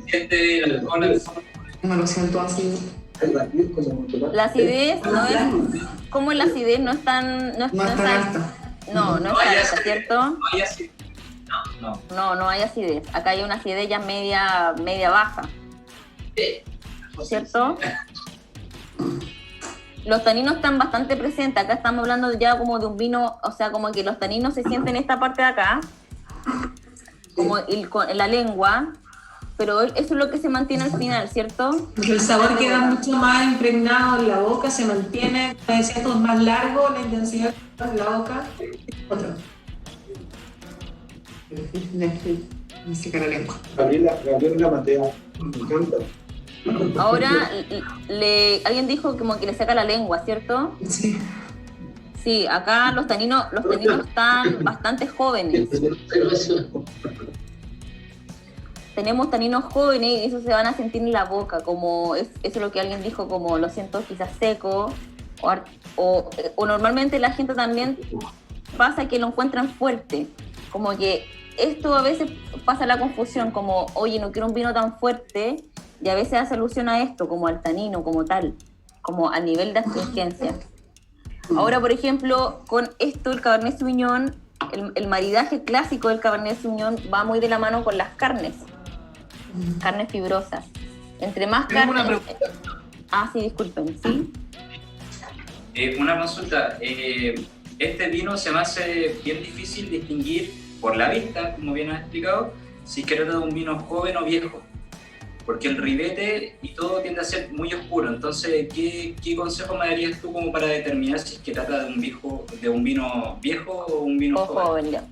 Siente el alcohol en No lo siento así. La acidez no es... ¿Cómo la acidez no es tan... No es tan alta. No es tan alta, ¿cierto? No hay No hay acidez. Acá hay una acidez ya media baja. ¿Cierto? Los taninos están bastante presentes. Acá estamos hablando ya como de un vino, o sea, como que los taninos se sienten en esta parte de acá, como en la lengua, pero eso es lo que se mantiene al final, ¿cierto? Porque el sabor queda mucho más impregnado en la boca, se mantiene, como decía, esto es más largo, la intensidad en la boca. Otro. Me seca la lengua. Gabriela Matea, me encanta. Ahora, alguien dijo como que le saca la lengua, ¿cierto? Sí. Sí, acá los taninos están bastante jóvenes. Tenemos taninos jóvenes y eso se van a sentir en la boca, como eso es lo que alguien dijo, como lo siento quizás seco, o normalmente la gente también pasa que lo encuentran fuerte, como que esto a veces pasa la confusión, como oye, no quiero un vino tan fuerte, y a veces hace alusión a esto, como al tanino, como tal, como a nivel de astringencia. Ahora, por ejemplo, con esto el Cabernet Sauvignon, el maridaje clásico del Cabernet Sauvignon va muy de la mano con las carnes fibrosas. Entre más carnes... sí, disculpen, ¿sí? Una consulta. Este vino se me hace bien difícil distinguir por la vista, como bien has explicado, si se trata de un vino joven o viejo. Porque el ribete y todo tiende a ser muy oscuro. Entonces, ¿qué consejo me darías tú como para determinar si es que trata de un vino viejo o un vino joven? Ya.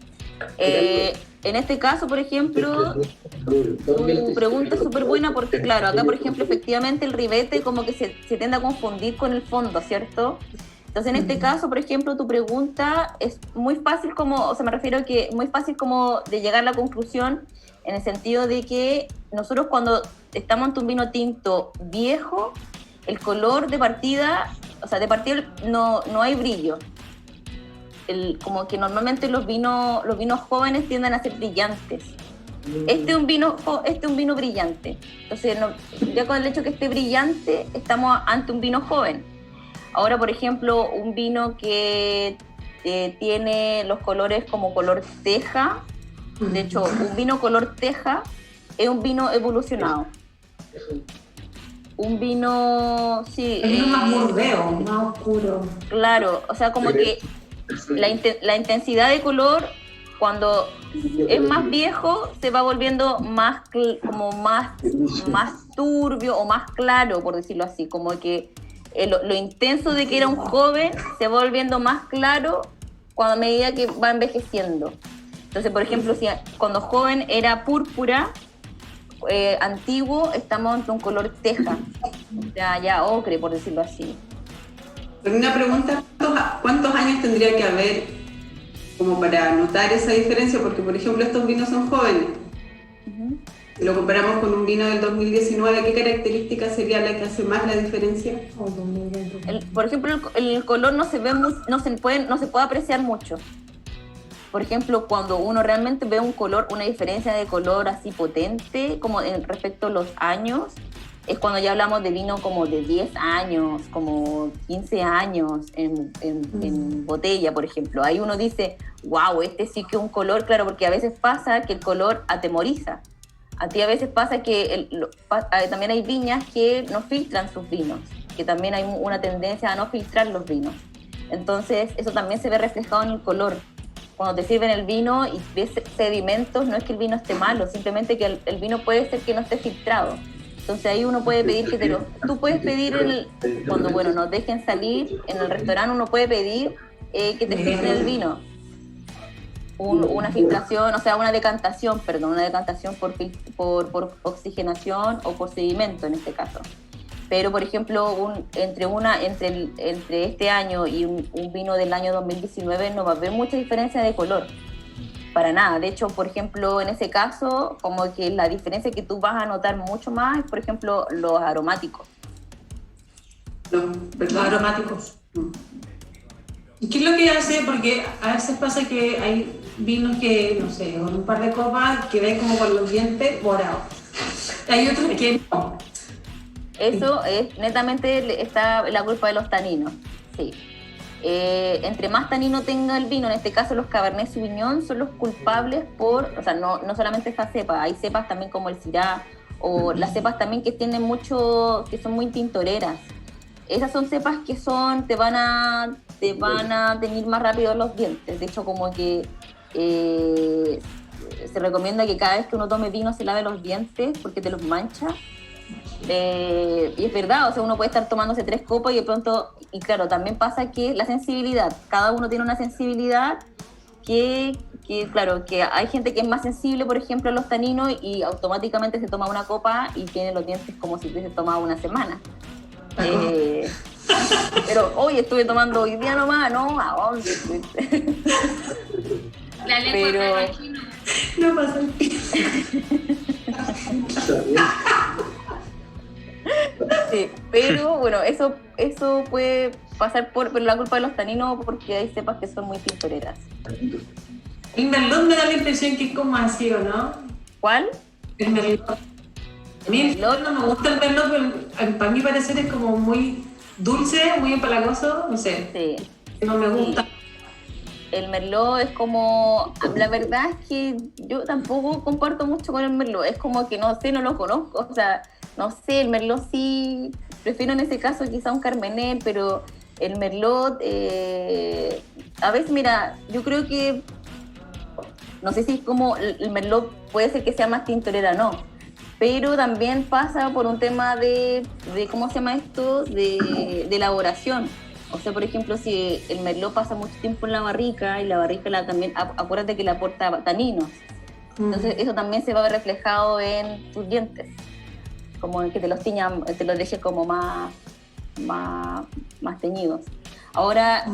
En este caso, por ejemplo, tu pregunta es súper buena porque, claro, acá, por ejemplo, efectivamente el ribete como que se tiende a confundir con el fondo, ¿cierto? Entonces, en este caso, por ejemplo, tu pregunta es muy fácil me refiero a que muy fácil como de llegar a la conclusión en el sentido de que nosotros cuando estamos ante un vino tinto viejo, el color de partida, no hay brillo. Como que normalmente los vinos jóvenes tienden a ser brillantes. Este es un vino brillante. Entonces, ya con el hecho que esté brillante, estamos ante un vino joven. Ahora, por ejemplo, un vino que tiene los colores como color teja. De hecho, un vino color teja es un vino evolucionado. Un vino, sí. El vino más burdeo, más oscuro. Claro, o sea, como que la intensidad de color, cuando es más viejo, se va volviendo más turbio o más claro, por decirlo así. Como que lo intenso de que era un joven se va volviendo más claro a medida que va envejeciendo. Entonces, por ejemplo, si cuando joven era púrpura, antiguo, estamos ante un color teja, o sea, ya ocre, por decirlo así. Pero una pregunta, ¿cuántos años tendría que haber como para notar esa diferencia? Porque, por ejemplo, estos vinos son jóvenes. Si lo comparamos con un vino del 2019, ¿qué característica sería la que hace más la diferencia? Por ejemplo, el color no se puede apreciar mucho. Por ejemplo, cuando uno realmente ve una diferencia de color así potente, como respecto a los años, es cuando ya hablamos de vino como de 10 años, como 15 años en botella, por ejemplo. Ahí uno dice, wow, este sí que es un color, claro, porque a veces pasa que el color atemoriza. A ti a veces pasa que también hay viñas que no filtran sus vinos, que también hay una tendencia a no filtrar los vinos. Entonces, eso también se ve reflejado en el color. Cuando te sirven el vino y ves sedimentos, no es que el vino esté malo, simplemente que el vino puede ser que no esté filtrado. Entonces ahí uno puede pedir tú puedes pedir cuando nos dejen salir en el restaurante, uno puede pedir que te filtren el vino. Una filtración, o sea, una decantación por oxigenación o por sedimento en este caso. Pero, por ejemplo, entre este año y un vino del año 2019 no va a haber mucha diferencia de color. Para nada. De hecho, por ejemplo, en ese caso, como que la diferencia que tú vas a notar mucho más es, por ejemplo, los aromáticos. Los aromáticos. ¿Y qué es lo que hace? Porque a veces pasa que hay vinos que, no sé, con un par de copas que ves como con los dientes morados. Hay otros que no. Eso es netamente está la culpa de los taninos, sí. entre más tanino tenga el vino, en este caso los Cabernet Sauvignon son los culpables o sea, no solamente esta cepa, hay cepas también como el Syrah, o las cepas también que tienen mucho, que son muy tintoreras. Esas son cepas que te van a tener más rápido los dientes. De hecho, como que se recomienda que cada vez que uno tome vino se lave los dientes porque te los mancha. Y es verdad, o sea, uno puede estar tomándose 3 copas y de pronto, y claro, también pasa que la sensibilidad, cada uno tiene una sensibilidad que claro, que hay gente que es más sensible, por ejemplo, a los taninos y automáticamente se toma una copa y tiene los dientes como si hubiese tomado una semana. Pero hoy estuve tomando hoy día nomás, ¿no? ¿A dónde? La lengua Pero... me imagino. No pasa. Sí, pero bueno, eso puede pasar por la culpa de los taninos porque hay cepas que son muy tintoreras. El merlot me da la impresión que es como así, ¿o no? ¿Cuál? El merlot. A mí el merlot no me gusta el merlot, pero para mi parecer es como muy dulce, muy empalagoso, no sé. Sí. No me gusta. Sí. El merlot es como... La verdad es que yo tampoco comparto mucho con el merlot. Es como que no sé, no lo conozco. O sea, no sé, el merlot sí... Prefiero en ese caso quizá un Carmener, pero el merlot... a veces, mira, yo creo que... No sé si es como el merlot puede ser que sea más tintorera, no. Pero también pasa por un tema de ¿cómo se llama esto? De elaboración. O sea, por ejemplo, si el merlot pasa mucho tiempo en la barrica y la barrica también, acuérdate que le aporta taninos. Entonces eso también se va a ver reflejado en tus dientes. Como que te los tiñan, te los dejes como más teñidos. Ahora,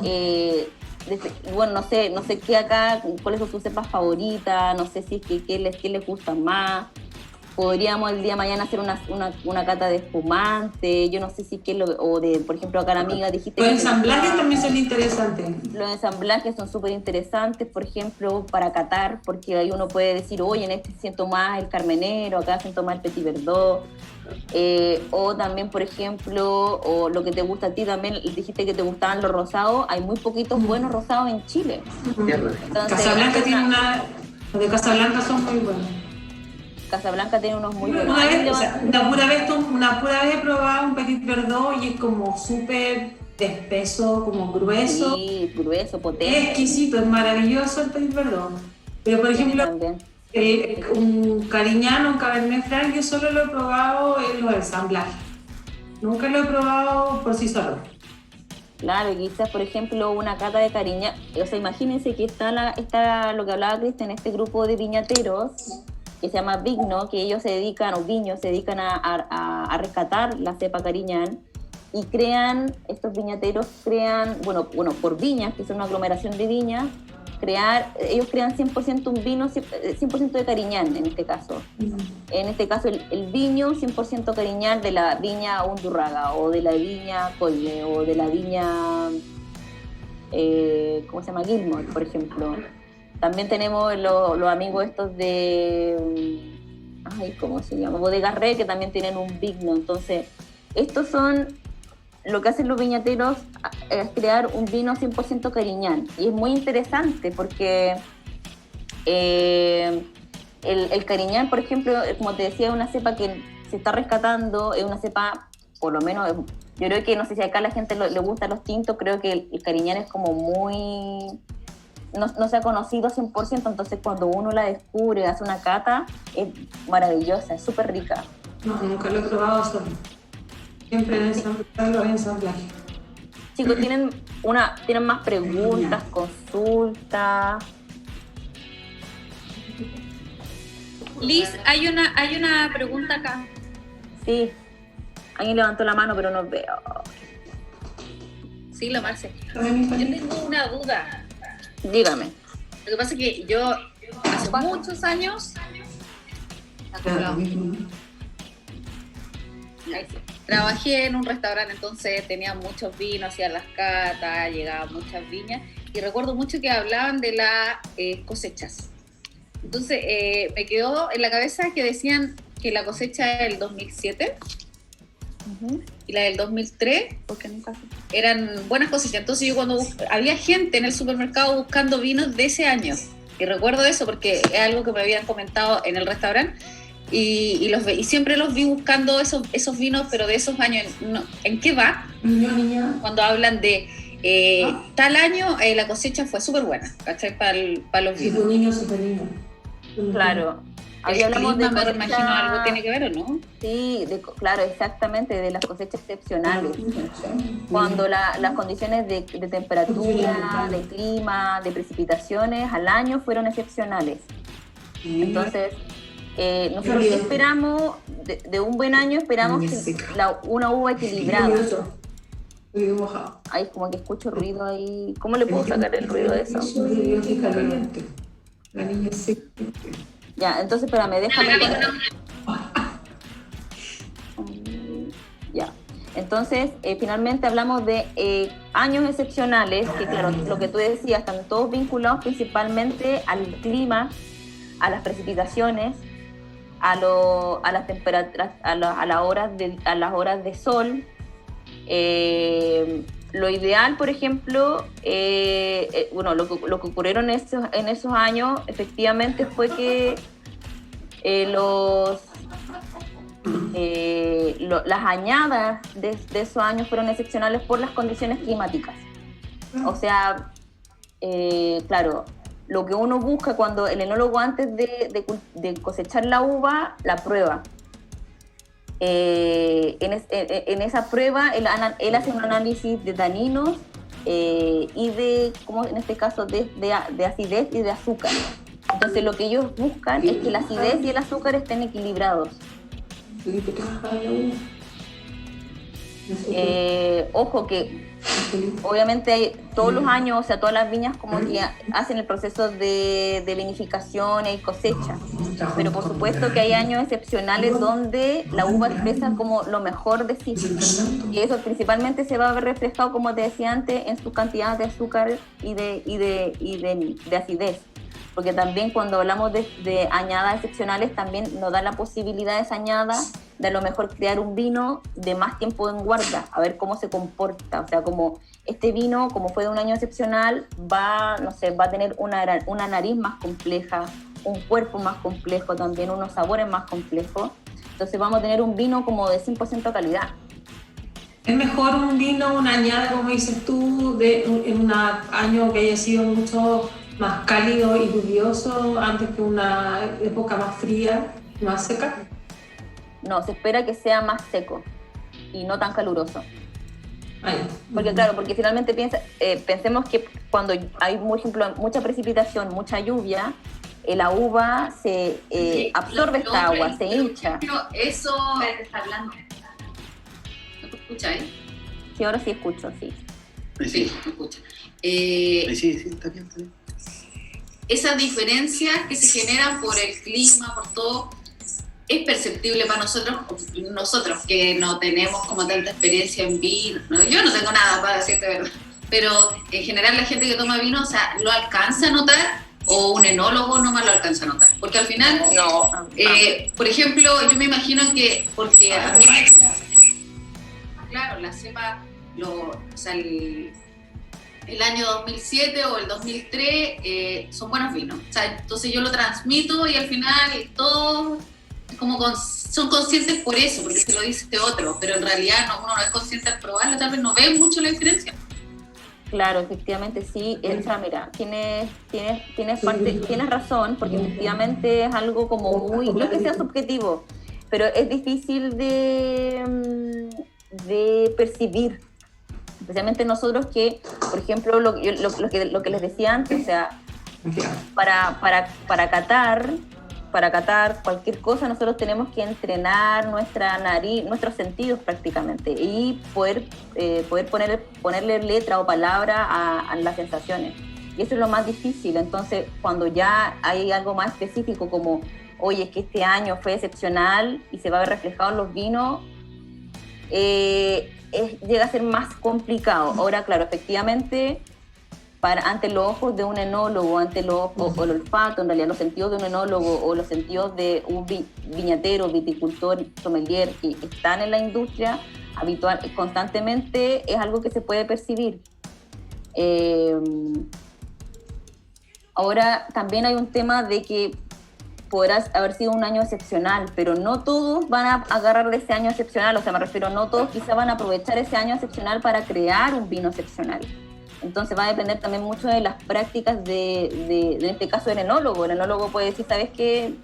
bueno, no sé qué acá, cuáles son sus cepas favoritas, no sé si es qué les gusta más. Podríamos el día de mañana hacer una cata de espumante, yo no sé si o de, por ejemplo, acá la amiga dijiste... Los ensamblajes también son interesantes. Los ensamblajes son súper interesantes, por ejemplo, para catar, porque ahí uno puede decir, oye, en este siento más el Carmenero, acá siento más el Petit Verdot. O también, por ejemplo, o lo que te gusta a ti también, dijiste que te gustaban los rosados, hay muy poquitos buenos rosados en Chile. Entonces, Casablanca tiene los de Casablanca son muy buenos. Casablanca tiene unos muy buenos. Una pura vez he probado un Petit Verdot y es como súper espeso, como grueso. Sí, grueso, potente. Es exquisito, es maravilloso el Petit Verdot. Pero por ejemplo, un Cariñán o un Cabernet Franc yo solo lo he probado en los ensamblajes. Nunca lo he probado por sí solo. Claro, quizás por ejemplo una cata de Cariñán. O sea, imagínense que está lo que hablaba Cristian, este grupo de viñateros que se llama Vigno, que ellos se dedican a rescatar la cepa Cariñán y estos viñateros crean, bueno, por viñas, que son una aglomeración de viñas, ellos crean 100% un vino, 100% de Cariñán en este caso. En este caso el viño 100% Cariñán de la viña Undurraga o de la viña Colle o de la viña, ¿cómo se llama? Gilmore, por ejemplo. También tenemos los amigos estos de... ¿cómo se llama? Bodegas Red, que también tienen un Vigno. Entonces, estos son... Lo que hacen los viñateros es crear un vino 100% Cariñán. Y es muy interesante porque el Cariñán, por ejemplo, como te decía, es una cepa que se está rescatando, es una cepa, por lo menos, yo creo que, no sé si acá a la gente le gustan los tintos, creo que el Cariñán es como muy... No se ha conocido 100%, entonces cuando uno la descubre, hace una cata, es maravillosa, es súper rica. No, nunca lo he probado solo. Siempre en los ensamblajes. Chicos, ¿tienen más preguntas, consultas? Liz, hay una pregunta acá. Sí, alguien levantó la mano, pero no veo. Sí, lo Marce. Yo tengo una duda. Dígame. Lo que pasa es que yo hace muchos años trabajé en un restaurante, entonces tenía muchos vinos, hacía las catas, llegaban muchas viñas y recuerdo mucho que hablaban de las cosechas. Entonces me quedó en la cabeza que decían que la cosecha del 2007 y la del 2003, porque nunca eran buenas cosechas. Entonces yo cuando había gente en el supermercado buscando vinos de ese año, y recuerdo eso porque es algo que me habían comentado en el restaurante, y siempre los vi buscando esos vinos, pero de esos años. ¿En qué va? Niña. Cuando hablan de tal año, la cosecha fue súper buena, ¿cachai? Para los vinos. Super niño. Claro. Ahí hablamos de cosecha, me imagino algo tiene que ver, ¿o no? Sí, claro, exactamente, de las cosechas excepcionales. Cuando las condiciones de temperatura, de clima, de precipitaciones al año fueron excepcionales. Entonces, nosotros esperamos, de un buen año esperamos una uva equilibrada. Ay, como que escucho ruido ahí. ¿Cómo le puedo sacar el ruido de eso? La niña se... Ya, entonces, espérame, déjame... Ya. Entonces, finalmente hablamos de años excepcionales, que claro, lo que tú decías, están todos vinculados principalmente al clima, a las precipitaciones, a las temperaturas, a las horas de sol. Lo ideal, por ejemplo, lo que ocurrieron en esos años, efectivamente, fue que las añadas de esos años fueron excepcionales por las condiciones climáticas. O sea, claro, lo que uno busca cuando el enólogo antes de cosechar la uva, la prueba. En esa prueba él hace un análisis de taninos y de, como en este caso, de acidez y de azúcar. Entonces lo que ellos buscan es que la acidez y el azúcar estén equilibrados. Ojo que obviamente todos los años, o sea, todas las viñas como que hacen el proceso de vinificación y cosecha, pero por supuesto que hay años excepcionales donde la uva expresa como lo mejor de sí, y eso principalmente se va a ver reflejado, como te decía antes, en su cantidad de azúcar y de acidez, porque también cuando hablamos de añadas excepcionales también nos da la posibilidad de esa añada de a lo mejor crear un vino de más tiempo en guarda, a ver cómo se comporta. O sea, como este vino, como fue de un año excepcional, va a tener una nariz más compleja, un cuerpo más complejo también, unos sabores más complejos. Entonces vamos a tener un vino como de 100% calidad. Es mejor un vino, una añada, como dices tú, en un año que haya sido mucho más cálido y lluvioso antes que una época más fría, más seca. No, se espera que sea más seco y no tan caluroso. Porque finalmente pensemos que cuando hay, por ejemplo, mucha precipitación, mucha lluvia, la uva se absorbe esta agua, se hincha. Eso está hablando. ¿No te escuchas, Sí, ahora sí escucho, sí. Sí, me escucha. Sí, está bien. Esas diferencias que se generan por el clima, por todo, es perceptible para nosotros que no tenemos como tanta experiencia en vino. ¿No? Yo no tengo nada para decirte verdad, pero en general la gente que toma vino, o sea, lo alcanza a notar, o un enólogo no más lo alcanza a notar, porque al final, por ejemplo, yo me imagino que, porque a mí claro, la cepa, el año 2007 o el 2003 son buenos vinos, o sea, entonces yo lo transmito y al final todos son conscientes por eso, porque se lo dice otro, pero en realidad uno no es consciente al probarlo, tal vez no ve mucho la diferencia. Claro, efectivamente sí. Elsa, mira, tienes razón, porque efectivamente es algo como muy, no es que sea subjetivo, pero es difícil de percibir, especialmente nosotros que, por ejemplo, lo que les decía antes, o sea, para catar cualquier cosa, nosotros tenemos que entrenar nuestra nariz, nuestros sentidos prácticamente, y poder ponerle letra o palabra a las sensaciones. Y eso es lo más difícil. Entonces, cuando ya hay algo más específico como, oye, es que este año fue excepcional y se va a ver reflejado en los vinos, llega a ser más complicado. Ahora, claro, efectivamente, ante los ojos de un enólogo, ante los ojos o el olfato, en realidad los sentidos de un enólogo o los sentidos de un viñatero, viticultor, sommelier que están en la industria, constantemente, es algo que se puede percibir. Ahora también hay un tema de que podrás haber sido un año excepcional, pero no todos van a agarrar de ese año excepcional, o sea, me refiero, no todos quizá van a aprovechar ese año excepcional para crear un vino excepcional. Entonces va a depender también mucho de las prácticas en este caso del enólogo. El enólogo puede decir, ¿sabes qué?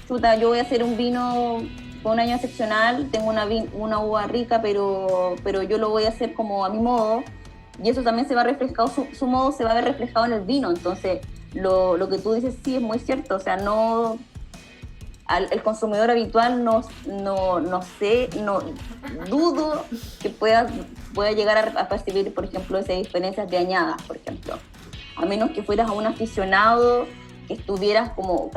Chuta, yo voy a hacer un vino con un año excepcional, tengo una uva rica, pero yo lo voy a hacer como a mi modo, y eso también se va reflejado, su modo se va a ver reflejado en el vino. Entonces lo que tú dices sí es muy cierto, o sea, el consumidor habitual no dudo que pueda llegar a percibir, por ejemplo, esas diferencias de añadas, por ejemplo, a menos que fueras a un aficionado, que estuvieras como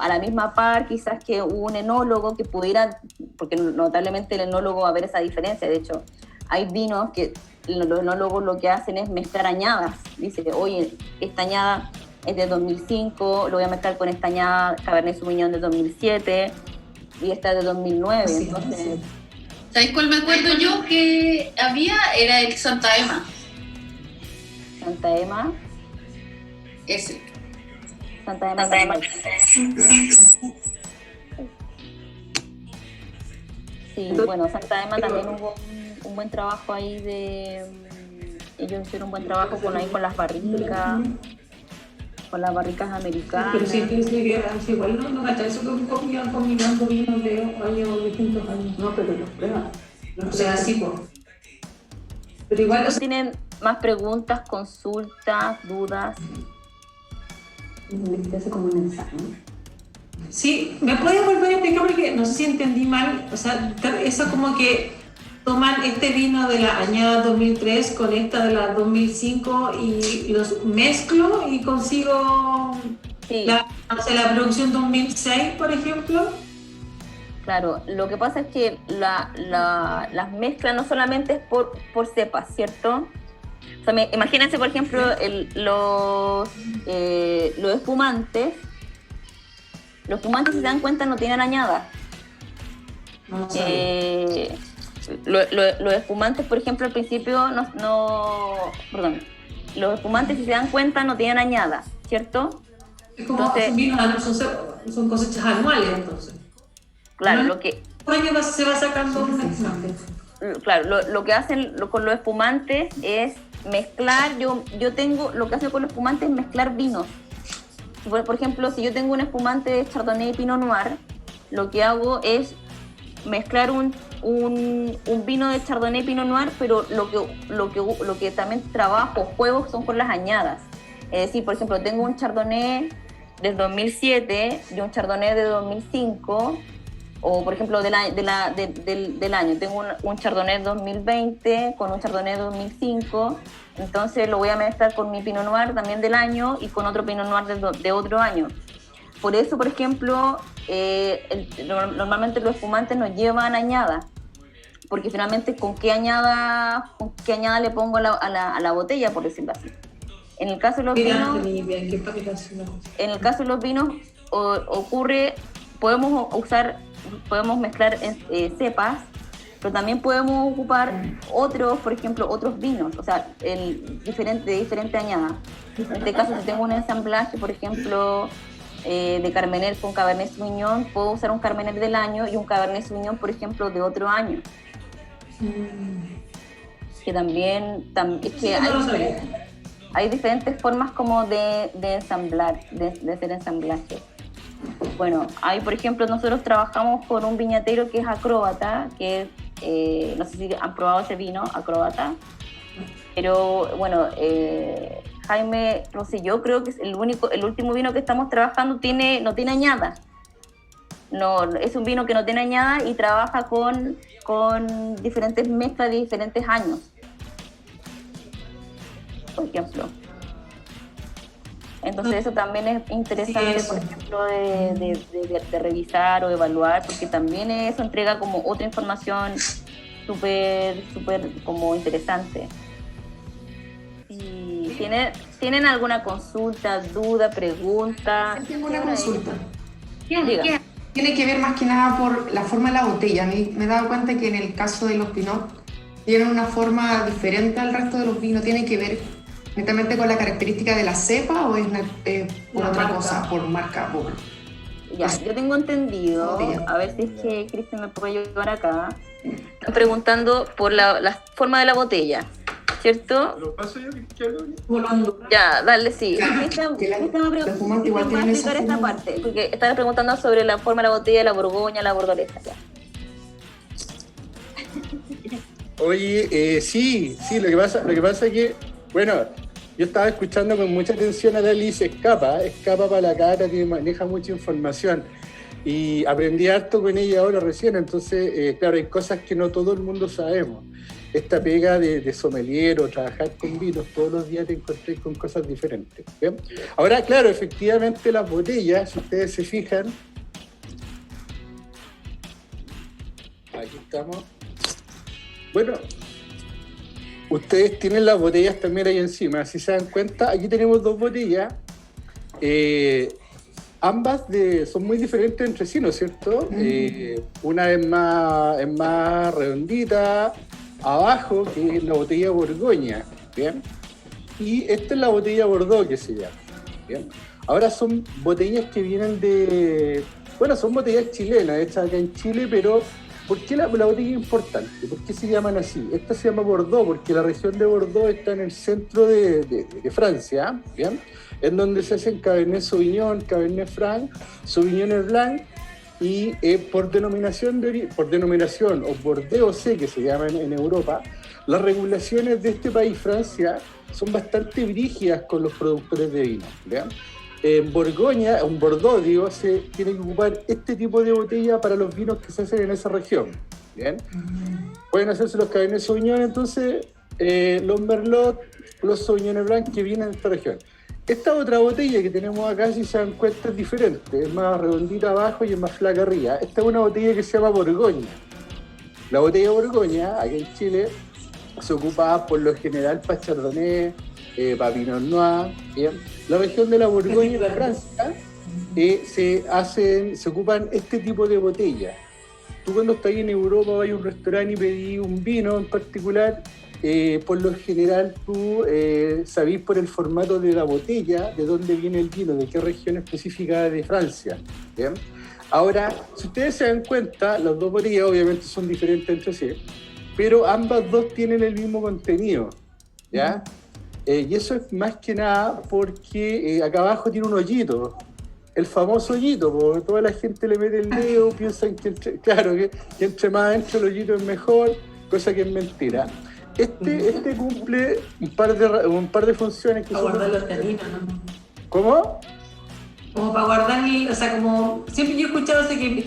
a la misma par quizás que un enólogo que pudiera, porque notablemente el enólogo va a ver esa diferencia. De hecho, hay vinos que los enólogos lo que hacen es mezclar añadas. Dice que, oye, esta añada es de 2005, lo voy a mezclar con esta añada Cabernet Sauvignon de 2007 y esta de 2009. Sí, entonces, sí. ¿Sabes cuál me acuerdo yo que había? Era el Santa Emma. ¿Santa Emma? Ese. Santa Emma. Sí, bueno, Santa Emma también hubo un buen trabajo ahí ellos hicieron un buen trabajo con las barricas, con las barricas americanas. Pero sí, igual no cachai eso que combinando vinos de años, distintos años. No, pero los pruebas. O sea, sí, pues. Pero igual ¿Tienen más preguntas, consultas, dudas? Me hace como un examen. Sí, ¿me puedes volver a explicar? Porque no sé si entendí mal. O sea, eso como que toman este vino de la añada 2003 con esta de la 2005 y los mezclo y consigo la producción 2006, por ejemplo. Claro, lo que pasa es que las mezclas no solamente es por cepas, ¿cierto? O sea, imagínense, por ejemplo, los espumantes. Los espumantes, si se dan cuenta, no tienen añada. Los espumantes, por ejemplo, al principio perdón. Los espumantes, si se dan cuenta, no tienen añada, ¿cierto? Es como son cosechas anuales, entonces. Claro, ¿no? Año se va sacando un espumante. Claro, lo que hacen con los espumantes es mezclar. Yo tengo, lo que hago con los espumantes es mezclar vinos. Por ejemplo, si yo tengo un espumante de Chardonnay y Pinot Noir, lo que hago es mezclar un vino de Chardonnay y Pinot Noir, pero lo que también trabajo, juego, son con las añadas. Es decir, por ejemplo, tengo un Chardonnay del 2007 y un Chardonnay de 2005, o por ejemplo del año, tengo un Chardonnay 2020 con un Chardonnay 2005, entonces lo voy a mezclar con mi Pinot Noir también del año y con otro Pinot Noir de otro año. Por eso, por ejemplo, normalmente los espumantes no llevan añada, porque finalmente ¿con qué añada le pongo a la botella, por decirlo así? En el caso de los vinos, ocurre, podemos mezclar cepas, pero también podemos ocupar por ejemplo, otros vinos, o sea, de diferente añada. En este caso, si tengo un ensamblaje, por ejemplo, de Carmener con Cabernet Sauvignon, puedo usar un Carmener del año y un Cabernet Sauvignon, por ejemplo, de otro año. Que también es que hay diferentes formas como de ensamblar, de hacer ensamblaje. Bueno, por ejemplo, nosotros trabajamos con un viñatero que es Acróbata, que es, no sé si han probado ese vino, Acróbata, pero bueno, Jaime Rosselló, creo que es el último vino que estamos trabajando, no tiene añada. No, es un vino que no tiene añada y trabaja con diferentes mezclas de diferentes años, por ejemplo. Entonces eso también es interesante, por ejemplo, de revisar o evaluar, porque también eso entrega como otra información súper como interesante. Y ¿tienen alguna consulta, duda, pregunta? Tengo una consulta. Diga. tiene que ver más que nada por la forma de la botella. A mí me he dado cuenta que en el caso de los Pinot tienen una forma diferente al resto de los vinos. ¿Tiene que ver netamente con la característica de la cepa o es por otra cosa, por marca? Ya, yo tengo entendido, a ver si es que Cristian me puede ayudar acá. Están preguntando por la forma de la botella, ¿cierto? ¿Lo paso yo, Cristiano? Ya, dale, sí. Cristian va a explicar esta parte, porque están preguntando sobre la forma de la botella, la borgoña, la bordolesa. Ya. Oye, sí, lo que pasa es que, bueno, yo estaba escuchando con mucha atención a la Liz Escapa para la cata, que maneja mucha información, y aprendí harto con ella ahora recién, entonces, claro, hay cosas que no todo el mundo sabemos. Esta pega de sommelier o trabajar con vinos, todos los días te encontré con cosas diferentes. ¿Bien? Ahora, claro, efectivamente las botellas, si ustedes se fijan, aquí estamos. Bueno, ustedes tienen las botellas también ahí encima, si se dan cuenta, aquí tenemos dos botellas, ambas son muy diferentes entre sí, ¿no es cierto? Una es más redondita, abajo, que es la botella Borgoña, ¿bien? Y esta es la botella Bordeaux, que se llama, ¿bien? Ahora son botellas que vienen son botellas chilenas, hechas acá en Chile, pero ¿por qué la botella es importante? ¿Por qué se llaman así? Esta se llama Bordeaux porque la región de Bordeaux está en el centro de Francia, ¿bien? En donde se hacen Cabernet Sauvignon, Cabernet Franc, Sauvignon Blanc, y por denominación o por DOC, que se llama en Europa, las regulaciones de este país, Francia, son bastante brígidas con los productores de vino, ¿bien? En Borgoña, en Bordeaux, digo, se tiene que ocupar este tipo de botella para los vinos que se hacen en esa región. ¿Bien? Pueden hacerse los Cabernet Sauvignon, entonces, los Merlot, los Sauvignon Blanc que vienen de esta región. Esta otra botella que tenemos acá, si se dan cuenta, es diferente. Es más redondita abajo y es más flaca arriba. Esta es una botella que se llama Borgoña. La botella Borgoña, aquí en Chile, se ocupa por lo general para Chardonnay, para Pinot Noir, ¿bien? La región de la Borgoña de Francia se ocupan este tipo de botellas. Tú cuando estás en Europa vas a un restaurante y pedís un vino en particular, por lo general tú sabís por el formato de la botella de dónde viene el vino, de qué región específica de Francia, ¿bien? Ahora, si ustedes se dan cuenta, las dos botellas obviamente son diferentes entre sí, pero ambas dos tienen el mismo contenido, ¿ya? Y eso es más que nada porque acá abajo tiene un hoyito, el famoso hoyito, porque toda la gente le mete el dedo, piensan que entre más adentro el hoyito es mejor, cosa que es mentira. Este cumple un par de funciones que para son... guardar los taninos, ¿no? ¿Cómo? Como para guardar, o sea, como siempre yo he escuchado que,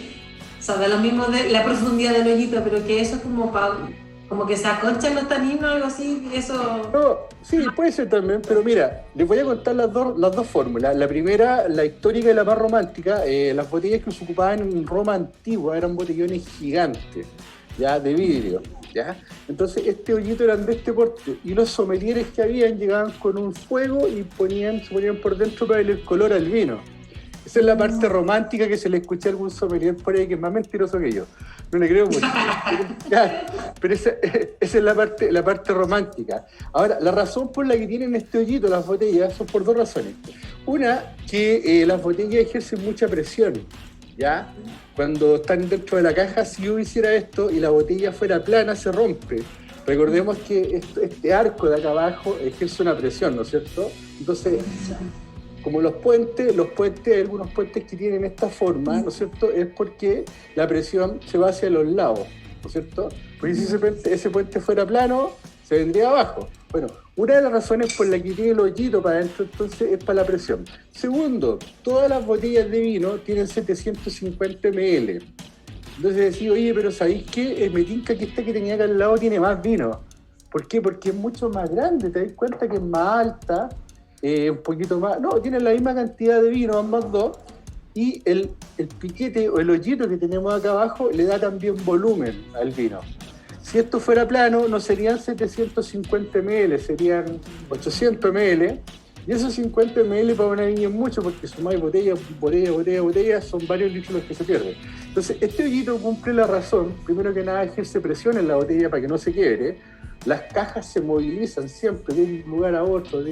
o sea, de lo mismo de la profundidad del hoyito, pero que eso es como que se aconchan los taninos, algo así, eso... No, sí, puede ser también, pero mira, les voy a contar las dos fórmulas. La primera, la histórica y la más romántica, las botellas que se ocupaban en Roma antigua eran botellones gigantes, ya, de vidrio, ya. Entonces este hoyito eran de este porte, y los sommeliers que habían llegaban con un fuego y se ponían por dentro para darle el color al vino. Esa es la parte romántica que se le escuché a algún sommelier por ahí que es más mentiroso que yo. No le creo mucho. Pero esa es la parte romántica. Ahora, la razón por la que tienen este hoyito las botellas son por dos razones. Una, que las botellas ejercen mucha presión, ¿ya? Cuando están dentro de la caja, si yo hiciera esto y la botella fuera plana, se rompe. Recordemos que este arco de acá abajo ejerce una presión, ¿no es cierto? Entonces, como los puentes, hay algunos puentes que tienen esta forma, ¿no es cierto? Es porque la presión se va hacia los lados, ¿no es cierto? Porque si ese puente fuera plano, se vendría abajo. Bueno, una de las razones por la que tiene el hoyito para adentro, entonces, es para la presión. Segundo, todas las botellas de vino tienen 750 ml. Entonces decís, oye, pero ¿sabéis qué? Me tinca que esta que tenía acá al lado tiene más vino. ¿Por qué? Porque es mucho más grande, te das cuenta que es más alta, un poquito más... No, tienen la misma cantidad de vino, ambas dos, y el piquete o el hoyito que tenemos acá abajo le da también volumen al vino. Si esto fuera plano, no serían 750 ml, serían 800 ml, Y esos 50 ml para una viña es mucho, porque sumáis botella, son varios litros los que se pierden. Entonces, este hoyito cumple la razón. Primero que nada, ejerce presión en la botella para que no se quiebre. Las cajas se movilizan siempre de un lugar a otro.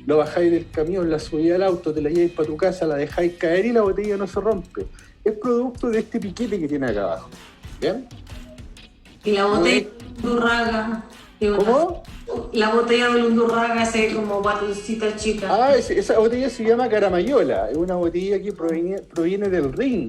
Lo bajáis del camión, la subís al auto, te la lleváis para tu casa, la dejáis caer y la botella no se rompe. Es producto de este piquete que tiene acá abajo. ¿Bien? Y la botella de Undurraga. ¿Cómo? La botella de Undurraga, ese como batoncita chica. Ah, esa botella se llama Caramayola. Es una botella que proviene del Rin.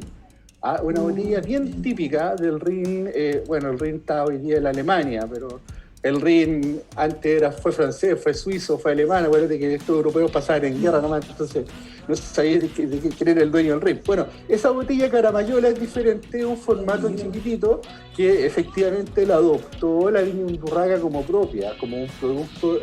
Una botella bien típica del Rin. Bueno, el Rin está hoy día en Alemania, pero el Rin antes fue francés, fue suizo, fue alemán. Acuérdate que estos europeos pasaban en guerra nomás, entonces no se sabía de quién era el dueño del Rin. Bueno, esa botella Caramayola es diferente, es un formato chiquitito que efectivamente la adoptó la viña Undurraga como propia, como un producto,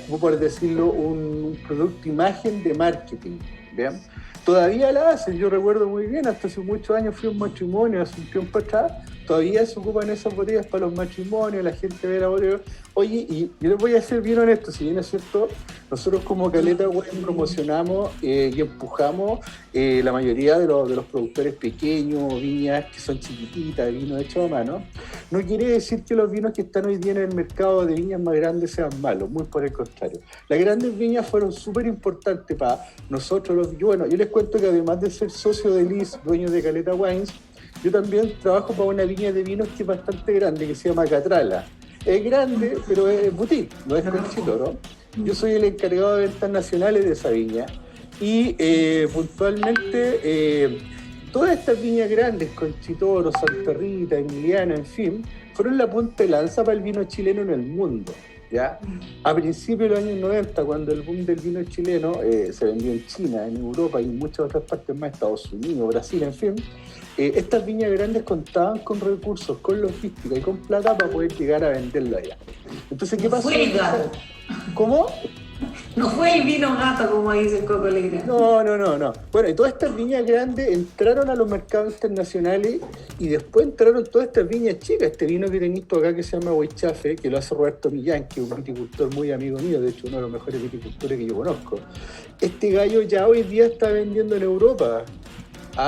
como por decirlo, un producto imagen de marketing. ¿Vean? Todavía la hacen, yo recuerdo muy bien, hasta hace muchos años fui a un matrimonio, hace un tiempo atrás, todavía se ocupan esas botellas para los matrimonios, la gente ve la botella. Oye, y yo les voy a ser bien honesto, si bien es cierto, nosotros como Caleta Wine promocionamos y empujamos la mayoría de los productores pequeños, viñas que son chiquititas, vino hecho a mano. No quiere decir que los vinos que están hoy día en el mercado de viñas más grandes sean malos, muy por el contrario. Las grandes viñas fueron súper importantes para nosotros. Bueno, yo les cuento que además de ser socio de Liz, dueño de Caleta Wines, yo también trabajo para una viña de vinos que es bastante grande, que se llama Catrala. Es grande, pero es boutique, no es Conchitoro. Yo soy el encargado de ventas nacionales de esa viña y puntualmente todas estas viñas grandes, Conchitoro, Santa Rita, Emiliana, en fin, fueron la punta de lanza para el vino chileno en el mundo. ¿Ya? A principios de los años 90, cuando el boom del vino chileno se vendió en China, en Europa y en muchas otras partes más, Estados Unidos, Brasil, en fin, estas viñas grandes contaban con recursos, con logística y con plata para poder llegar a venderlo allá. Entonces, ¿qué pasó? Fue el gato. ¿Cómo? No fue el vino gato, como dice el Coco Legrand. No. Bueno, y todas estas viñas grandes entraron a los mercados internacionales y después entraron todas estas viñas chicas. Este vino que tenéis acá que se llama Huaychafe, que lo hace Roberto Millán, que es un viticultor muy amigo mío, de hecho uno de los mejores viticultores que yo conozco. Este gallo ya hoy día está vendiendo en Europa.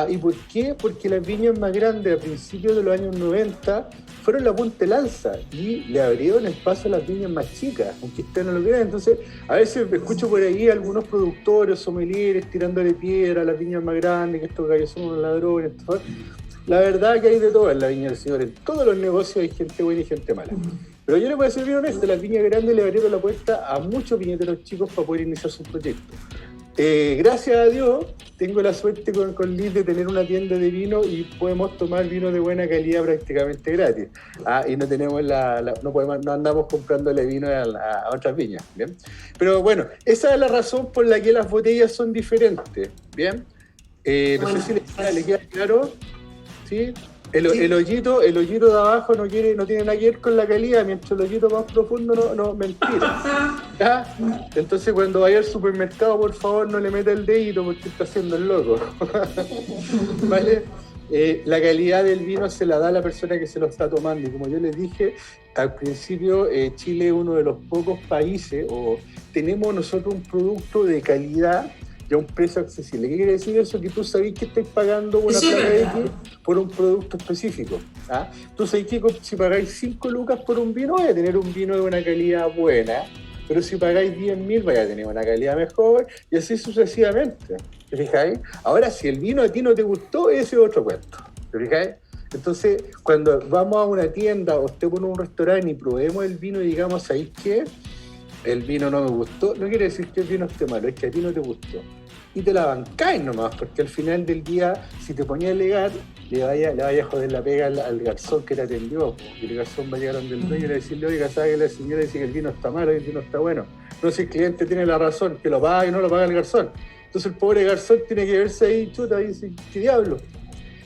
¿Y por qué? Porque las viñas más grandes a principios de los años 90 fueron la punta de lanza y le abrieron espacio a las viñas más chicas, aunque ustedes no lo crean. Entonces, a veces escucho por ahí algunos productores, sommeliers, tirándole piedra a las viñas más grandes, que estos gallos son unos ladrones. La verdad que hay de todo en la viña del Señor. En todos los negocios hay gente buena y gente mala. Pero yo les voy a ser bien honesto, las viñas grandes le abrieron la puerta a muchos viñeteros chicos para poder iniciar sus proyectos. Gracias a Dios tengo la suerte con Liz de tener una tienda de vino y podemos tomar vino de buena calidad prácticamente gratis. Y no tenemos no andamos comprándole vino a otras viñas, ¿bien? Pero bueno, esa es la razón por la que las botellas son diferentes, ¿bien? No sé si le queda claro, ¿sí? El hoyito de abajo no tiene nada que ver con la calidad, mientras el hoyito más profundo no mentira. ¿Ya? Entonces cuando vaya al supermercado, por favor, no le meta el dedito porque está haciendo el loco. ¿Vale? La calidad del vino se la da a la persona que se lo está tomando. Y como yo les dije al principio, Chile es uno de los pocos países, o tenemos nosotros un producto de calidad y a un precio accesible. ¿Qué quiere decir eso? Que tú sabés que estáis pagando una plata X por un producto específico. Tú sabés que si pagáis 5 lucas por un vino, vais a tener un vino de una calidad buena, pero si pagáis 10.000 vais a tener una calidad mejor, y así sucesivamente. ¿Te fijáis? Ahora, si el vino a ti no te gustó, ese es otro cuento. ¿Te fijáis? Entonces, cuando vamos a una tienda o estemos en un restaurante y probemos el vino y digamos, ¿sabéis qué? El vino no me gustó, no quiere decir que el vino esté malo, es que a ti no te gustó. Y te la bancáis nomás, porque al final del día, si te ponías a alegar, le vaya a joder la pega al garzón que te atendió. Y el garzón va a llegar donde el dueño y le decirle, oiga, sabe que la señora dice que el vino está malo y el vino está bueno. No, si el cliente tiene la razón, que lo paga y no lo paga el garzón. Entonces el pobre garzón tiene que verse ahí, chuta, y dice, ¿qué diablo?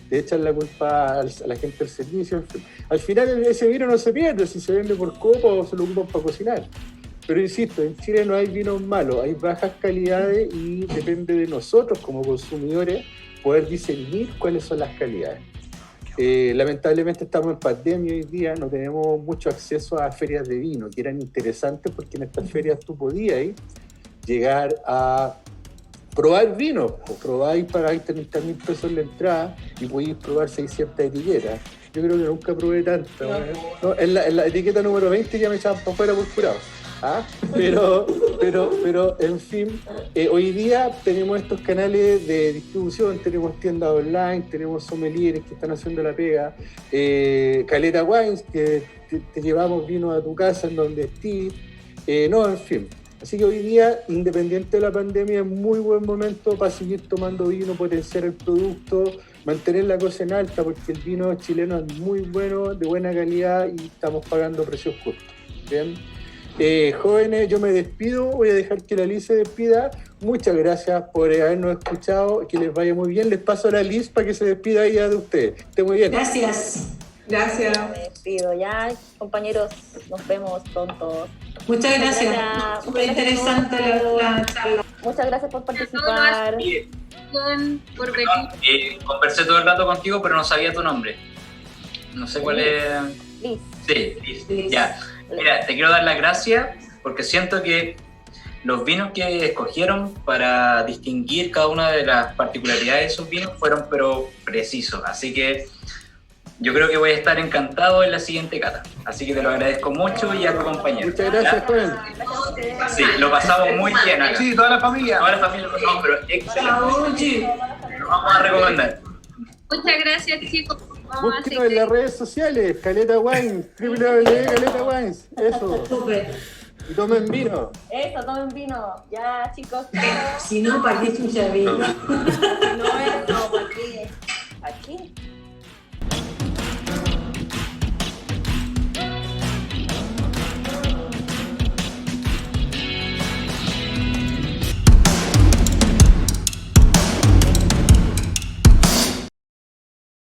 Le echan la culpa a la gente del servicio. En fin. Al final ese vino no se pierde si se vende por copa o se lo ocupan para cocinar. Pero insisto, en Chile no hay vinos malos, hay bajas calidades y depende de nosotros como consumidores poder discernir cuáles son las calidades. Lamentablemente estamos en pandemia hoy día, no tenemos mucho acceso a ferias de vino, que eran interesantes porque en estas ferias tú podías ir, llegar a probar vinos. Pues probáis, pagáis 30.000 pesos en la entrada y podéis probar 600 etiquetas. Yo creo que nunca probé tanta. No, en la etiqueta número 20 ya me echaban para afuera por curado. ¿Ah? Pero, en fin, hoy día tenemos estos canales de distribución, tenemos tiendas online, tenemos sommeliers que están haciendo la pega, Caleta Wines, que te llevamos vino a tu casa en donde estés, en fin. Así que hoy día, independiente de la pandemia, es muy buen momento para seguir tomando vino, potenciar el producto, mantener la cosa en alta, porque el vino chileno es muy bueno, de buena calidad y estamos pagando precios justos. ¿Bien? Jóvenes, yo me despido, voy a dejar que la Liz se despida. Muchas gracias por habernos escuchado, que les vaya muy bien. Les paso a la Liz para que se despida ella de ustedes. Esté muy bien. Gracias. Gracias. Me despido ya, compañeros, nos vemos pronto. Muchas gracias. Muy interesante la charla. Muchas gracias por participar. Por venir. Conversé todo el rato contigo, pero no sabía tu nombre. No sé cuál es. Liz. Sí, Liz. Ya. Mira, te quiero dar las gracias porque siento que los vinos que escogieron para distinguir cada una de las particularidades de esos vinos fueron pero precisos. Así que yo creo que voy a estar encantado en la siguiente cata. Así que te lo agradezco mucho y a tu compañero. Muchas gracias, Juan. Sí, lo pasamos muy bien acá. Sí, toda la familia. Toda la familia, no, pero excelente. Lo vamos a recomendar. Muchas gracias, chicos. Búsquenos en las redes sociales, Caleta Wines, www.caleta Wines, eso. Súper. Y tomen vino. Eso, tomen vino. Ya, chicos. Si no, ¿para qué chucha vino? No, eso, ¿para qué? ¿Aquí?